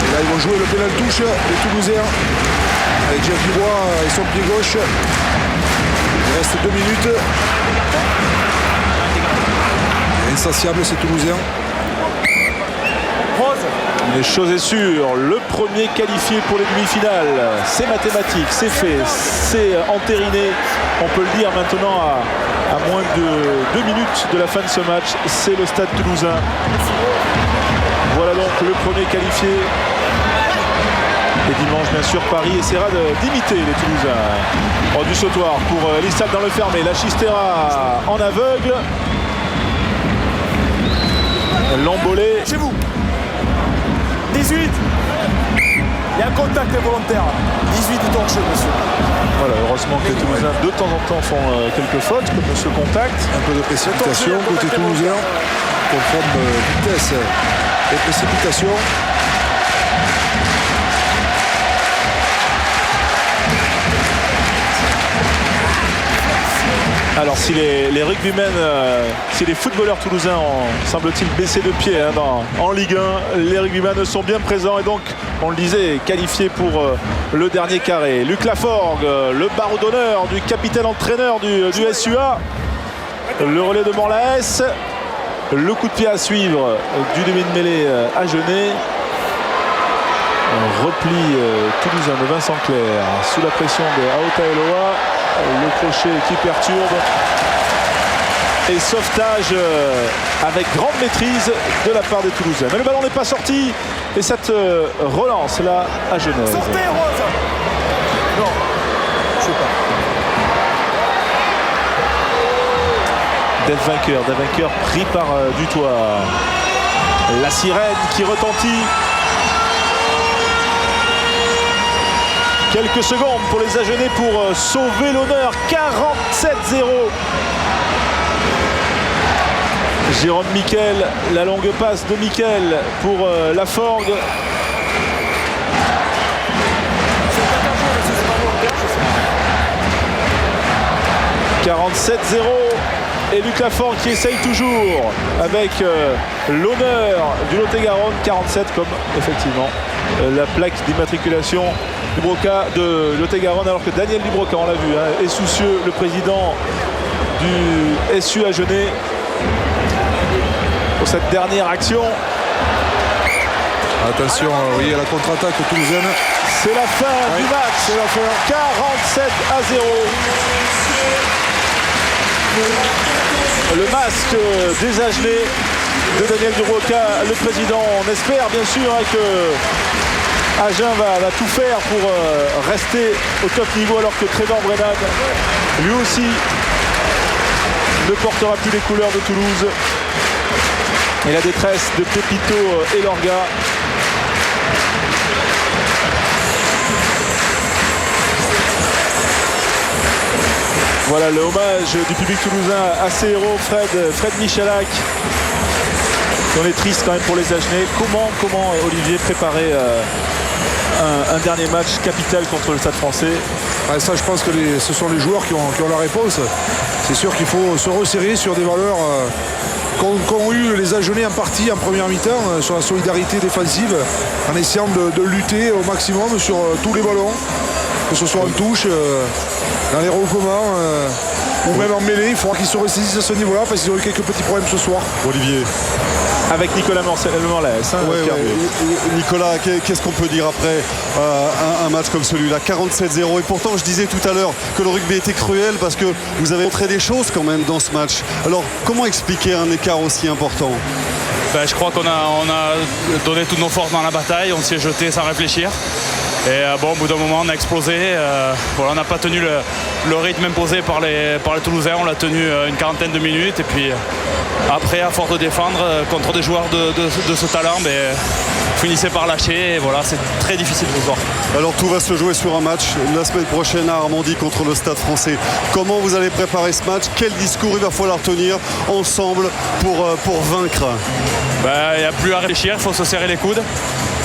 Et là ils vont jouer le pénal touche, les Toulousains. Avec Jeff Dubois et son pied gauche. Il reste 2 minutes. Insatiable ces Toulousains. Une chose est sûre, le premier qualifié pour les demi-finales, c'est mathématique, c'est fait, c'est entériné. On peut le dire maintenant à moins de 2 minutes de la fin de ce match, c'est le Stade Toulousain. Voilà donc le premier qualifié. Et dimanche, bien sûr, Paris essaiera d'imiter les Toulousains. Oh, du sautoir pour Elissalde dans le fermé, la Chistera en aveugle. L'embolé. Chez vous. 18. Il y a un contact volontaire. 18 du torcheux, monsieur. Voilà, heureusement que les Toulousains de temps en temps font quelques fautes comme ce contact. Un peu de précipitation côté toulousain. Conforme vitesse et précipitation. Alors si les rugbymen, si les footballeurs toulousains ont, semble-t-il, baissé de pied en Ligue 1, les rugbymen sont bien présents et donc, on le disait, qualifiés pour le dernier carré. Luc Laforgue, le barreau d'honneur du capitaine entraîneur du SUA, le relais de Morlaès, le coup de pied à suivre du demi de mêlée Agenais. Un repli toulousain de Vincent Clerc sous la pression de Aotaeloa. Le crochet qui perturbe et sauvetage avec grande maîtrise de la part des Toulousains. Mais le ballon n'est pas sorti et cette relance là à Genève. Sortez, Rose. Non, je sais pas. D'un vainqueur pris par Dutoit. La sirène qui retentit. Quelques secondes pour les Agenais pour sauver l'honneur. 47-0. Jérôme Miquel, la longue passe de Miquel pour Laforgue. « 47-0 » et Luc Laforgue qui essaye toujours avec l'honneur du Lot-et-Garonne. 47 comme effectivement la plaque d'immatriculation du Broca de Lot-et-Garonne, alors que Daniel Dubroca, on l'a vu, hein, est soucieux, le président du SU Agenais, pour cette dernière action. Attention, oui, à la contre-attaque toulousaine. C'est la fin du match. C'est la fin. 47-0. Le masque des Agenais de Daniel Dubroca, le président. On espère bien sûr hein, que Agen va tout faire pour rester au top niveau, alors que Trevor Brennan, lui aussi, ne portera plus les couleurs de Toulouse. Et la détresse de Pepito et Lorga. Voilà le hommage du public toulousain à ses héros, Fred Michalak. On est triste quand même pour les Agenais. Comment Olivier préparer un dernier match capital contre le Stade français? Ouais, ça, je pense que ce sont les joueurs qui ont la réponse. C'est sûr qu'il faut se resserrer sur des valeurs qu'ont eu les Agenais en partie en première mi-temps sur la solidarité défensive, en essayant de lutter au maximum sur tous les ballons, que ce soit en touche, dans les regroupements ou même en mêlée. Il faudra qu'ils se ressaisissent à ce niveau-là parce qu'ils ont eu quelques petits problèmes ce soir. Olivier. Avec Nicolas Morlaes. Nicolas, qu'est-ce qu'on peut dire après un match comme celui-là, 47-0, et pourtant je disais tout à l'heure que le rugby était cruel parce que vous avez montré des choses quand même dans ce match. Alors comment expliquer un écart aussi important? Je crois qu'on a donné toutes nos forces dans la bataille, on s'y est jeté sans réfléchir. Et au bout d'un moment, on a explosé. On n'a pas tenu le rythme imposé par les Toulousains. On l'a tenu une quarantaine de minutes. Et puis après, à force de défendre contre des joueurs de ce talent, finissait par lâcher. Et voilà, c'est très difficile ce soir. Alors tout va se jouer sur un match la semaine prochaine à Armandie contre le Stade Français. Comment vous allez préparer ce match? Quel discours il va falloir tenir ensemble pour vaincre? Il n'y a plus à réfléchir, il faut se serrer les coudes.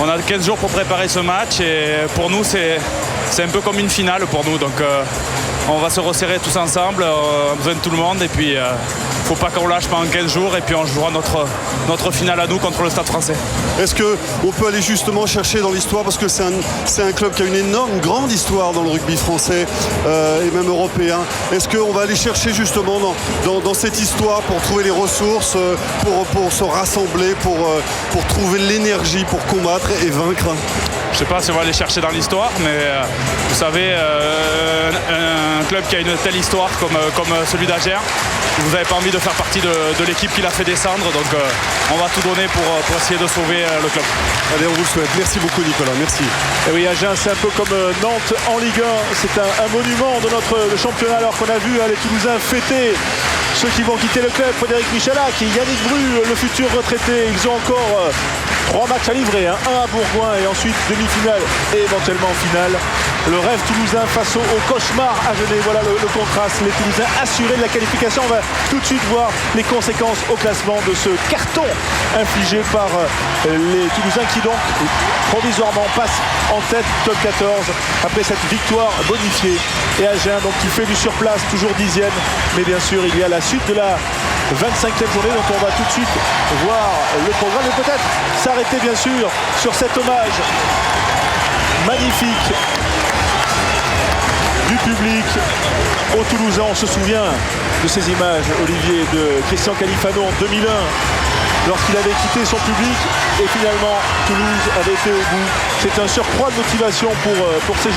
On a 15 jours pour préparer ce match et pour nous c'est un peu comme une finale pour nous. Donc on va se resserrer tous ensemble, on a besoin de tout le monde et puis il ne faut pas qu'on lâche pendant 15 jours et puis on jouera notre finale à nous contre le Stade Français. Est-ce qu'on peut aller justement chercher dans l'histoire, parce que c'est un club qui a une énorme, grande histoire dans le rugby français et même européen. Est-ce qu'on va aller chercher justement dans cette histoire pour trouver les ressources, pour se rassembler, pour trouver l'énergie pour combattre et vaincre? Je ne sais pas si on va aller chercher dans l'histoire, mais vous savez, un club qui a une telle histoire comme celui d'Agen, vous n'avez pas envie de faire partie de l'équipe qui l'a fait descendre, donc on va tout donner pour essayer de sauver le club. Allez, on vous le souhaite. Merci beaucoup Nicolas, merci. Et oui, Agen, c'est un peu comme Nantes en Ligue 1, c'est un monument de notre championnat, alors qu'on a vu les Toulousains fêter ceux qui vont quitter le club, Frédéric Michalak, Yannick Bru, le futur retraité. Ils ont encore 3 matchs à livrer, un à Bourgoin et ensuite demi-finale et éventuellement finale. Le rêve toulousain face au cauchemar agenais. Voilà le contraste. Les Toulousains assurés de la qualification. On va tout de suite voir les conséquences au classement de ce carton infligé par les Toulousains qui donc provisoirement passent en tête top 14 après cette victoire bonifiée. Et Agen donc qui fait du surplace, toujours 10e. Mais bien sûr il y a la suite de la 25e journée, donc on va tout de suite voir le programme et peut-être s'arrêter bien sûr sur cet hommage magnifique du public aux Toulousains. On se souvient de ces images, Olivier, de Christian Califano en 2001 lorsqu'il avait quitté son public et finalement Toulouse avait été au bout. C'est un surcroît de motivation pour ces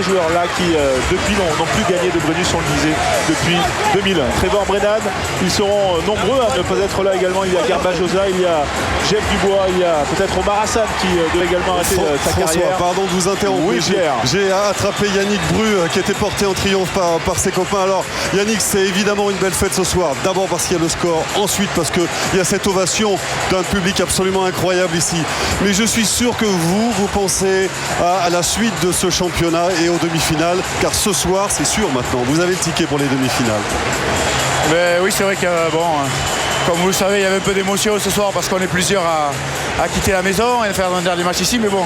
joueurs-là qui depuis n'ont plus gagné de Brennus, on le disait, depuis 2001. Trevor Brennan, ils seront nombreux à ne pas être là également. Il y a Garbajosa, il y a Jeff Dubois, il y a peut-être Omar Hassan qui devait également arrêter sa carrière. Pardon de vous interrompre. Oui, j'ai attrapé Yannick Bru qui était porté en triomphe par ses copains. Alors Yannick, c'est évidemment une belle fête ce soir. D'abord parce qu'il y a le score, ensuite parce qu'il y a cette ovation d'un public absolument incroyable ici. Mais je suis sûr que vous pensez à la suite de ce championnat et aux demi-finales, car ce soir, c'est sûr maintenant, vous avez le ticket pour les demi-finales. Oui, c'est vrai que comme vous le savez, il y avait un peu d'émotion ce soir parce qu'on est plusieurs à quitter la maison et à faire un dernier match ici, mais bon,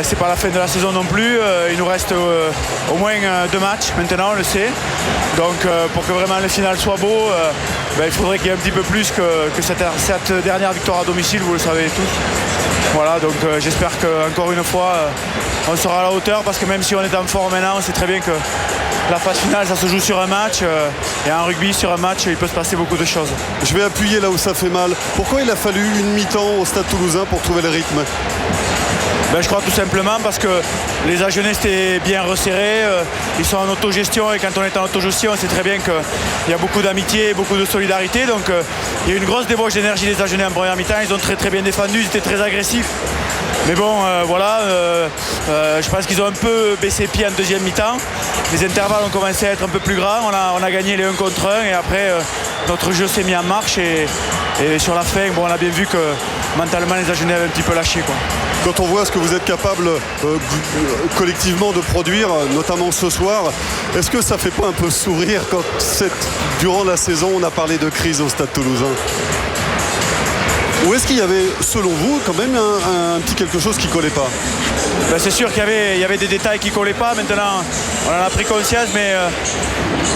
c'est pas la fin de la saison non plus. Il nous reste au moins 2 matchs maintenant, on le sait. Donc pour que vraiment le final soit beau, il faudrait qu'il y ait un petit peu plus que cette dernière victoire à domicile, vous le savez tous. Voilà, donc j'espère qu'encore une fois on sera à la hauteur, parce que même si on est en forme maintenant, on sait très bien que la phase finale ça se joue sur un match et en rugby sur un match il peut se passer beaucoup de choses. Je vais appuyer là où ça fait mal. Pourquoi il a fallu une mi-temps au Stade Toulousain pour trouver le rythme? Je crois tout simplement parce que les Agenais étaient bien resserrés, ils sont en autogestion et quand on est en autogestion on sait très bien qu'il y a beaucoup d'amitié, beaucoup de solidarité, donc il y a eu une grosse débauche d'énergie des Agenais en première mi-temps, ils ont très très bien défendu, ils étaient très agressifs. Mais bon, je pense qu'ils ont un peu baissé pied en deuxième mi-temps. Les intervalles ont commencé à être un peu plus grands, on a gagné les 1 contre 1 et après notre jeu s'est mis en marche et sur la fin, on a bien vu que mentalement les Agenais avaient un petit peu lâché, quoi. Quand on voit ce que vous êtes capable collectivement de produire, notamment ce soir, est-ce que ça fait pas un peu sourire quand durant la saison on a parlé de crise au Stade Toulousain? Ou est-ce qu'il y avait, selon vous, quand même un petit quelque chose qui collait pas? C'est sûr qu'il y avait des détails qui collaient pas. Maintenant, On en a pris conscience, mais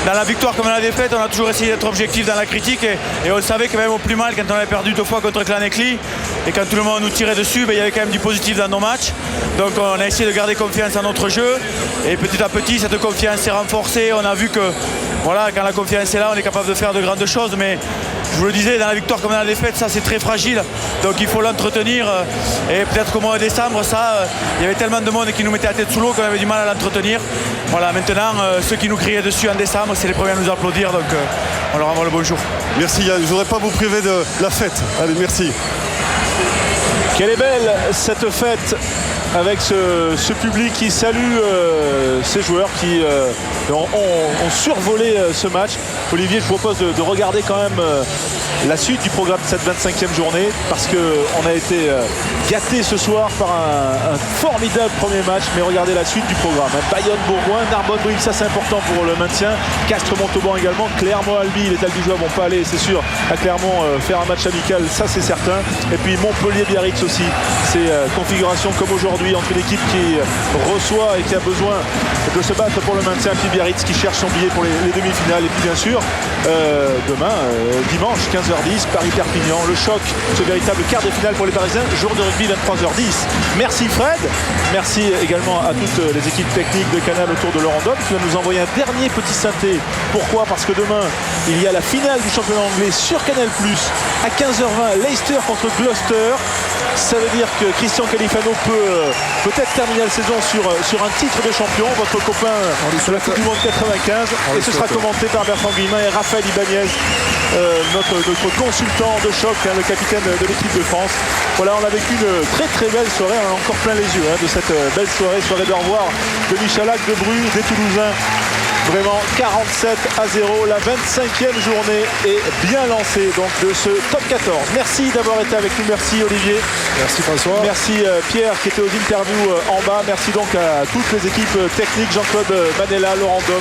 dans la victoire comme dans la défaite, on a toujours essayé d'être objectif dans la critique et on savait quand même au plus mal quand on avait perdu 2 fois contre Clanecli et quand tout le monde nous tirait dessus, il y avait quand même du positif dans nos matchs. Donc on a essayé de garder confiance en notre jeu et petit à petit cette confiance s'est renforcée. On a vu que voilà, quand la confiance est là, on est capable de faire de grandes choses, mais je vous le disais, dans la victoire comme dans la défaite, ça c'est très fragile, donc il faut l'entretenir et peut-être qu'au mois de décembre, il y avait tellement de monde qui nous mettait la tête sous l'eau qu'on avait du mal à l'entretenir. Voilà, maintenant, ceux qui nous criaient dessus en décembre, c'est les premiers à nous applaudir, donc on leur envoie le bonjour. Merci Yann, je ne voudrais pas vous priver de la fête. Allez, merci. Quelle est belle cette fête avec ce public qui salue ces joueurs qui ont survolé ce match. Olivier, je vous propose de regarder quand même la suite du programme de cette 25e journée parce qu'on a été gâtés ce soir par un formidable premier match, mais regardez la suite du programme. Bayonne-Bourgoin, Narbonne-Brive, ça c'est important pour le maintien. Castres-Montauban également, Clermont-Albi, les Albigeois vont pas aller, c'est sûr, à Clermont faire un match amical, ça c'est certain. Et puis Montpellier-Biarritz aussi, c'est configuration comme aujourd'hui entre une équipe qui reçoit et qui a besoin de se battre pour le maintien, puis Biarritz qui cherche son billet pour les demi-finales. Et puis bien sûr, demain, dimanche, 15h10, Paris-Perpignan, le choc, ce véritable quart de finale pour les Parisiens, jour de rugby 23h10. Merci Fred, merci également à toutes les équipes techniques de Canal autour de Laurent Dom qui va nous envoyer un dernier petit synthé. Pourquoi? Parce que demain, il y a la finale du championnat anglais sur Canal+, à 15h20, Leicester contre Gloucester. Ça veut dire que Christian Califano peut peut-être terminer la saison sur un titre de champion, votre copain de la Coupe du Monde 95, et ce sera commenté par Bertrand Guillemin et Raphaël Ibanez, notre consultant de choc, le capitaine de l'équipe de France. Voilà, on a vécu une très très belle soirée, on a encore plein les yeux de cette belle soirée de revoir de Michalak, de Bru, des Toulousains. Vraiment 47-0, la 25e journée est bien lancée donc de ce top 14. Merci d'avoir été avec nous, merci Olivier. Merci François. Merci Pierre qui était aux interviews en bas. Merci donc à toutes les équipes techniques, Jean-Claude Manella, Laurent Dom,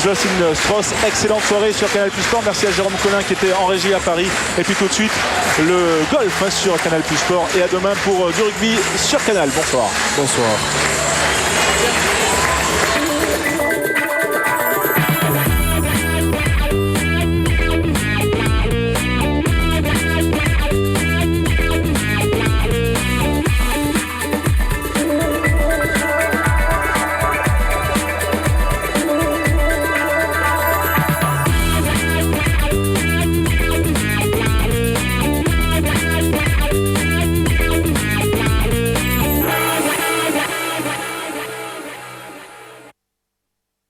Jocelyn Strauss. Excellente soirée sur Canal+ Sport. Merci à Jérôme Collin qui était en régie à Paris. Et puis tout de suite le golf sur Canal+ Sport. Et à demain pour du rugby sur Canal. Bonsoir. Bonsoir.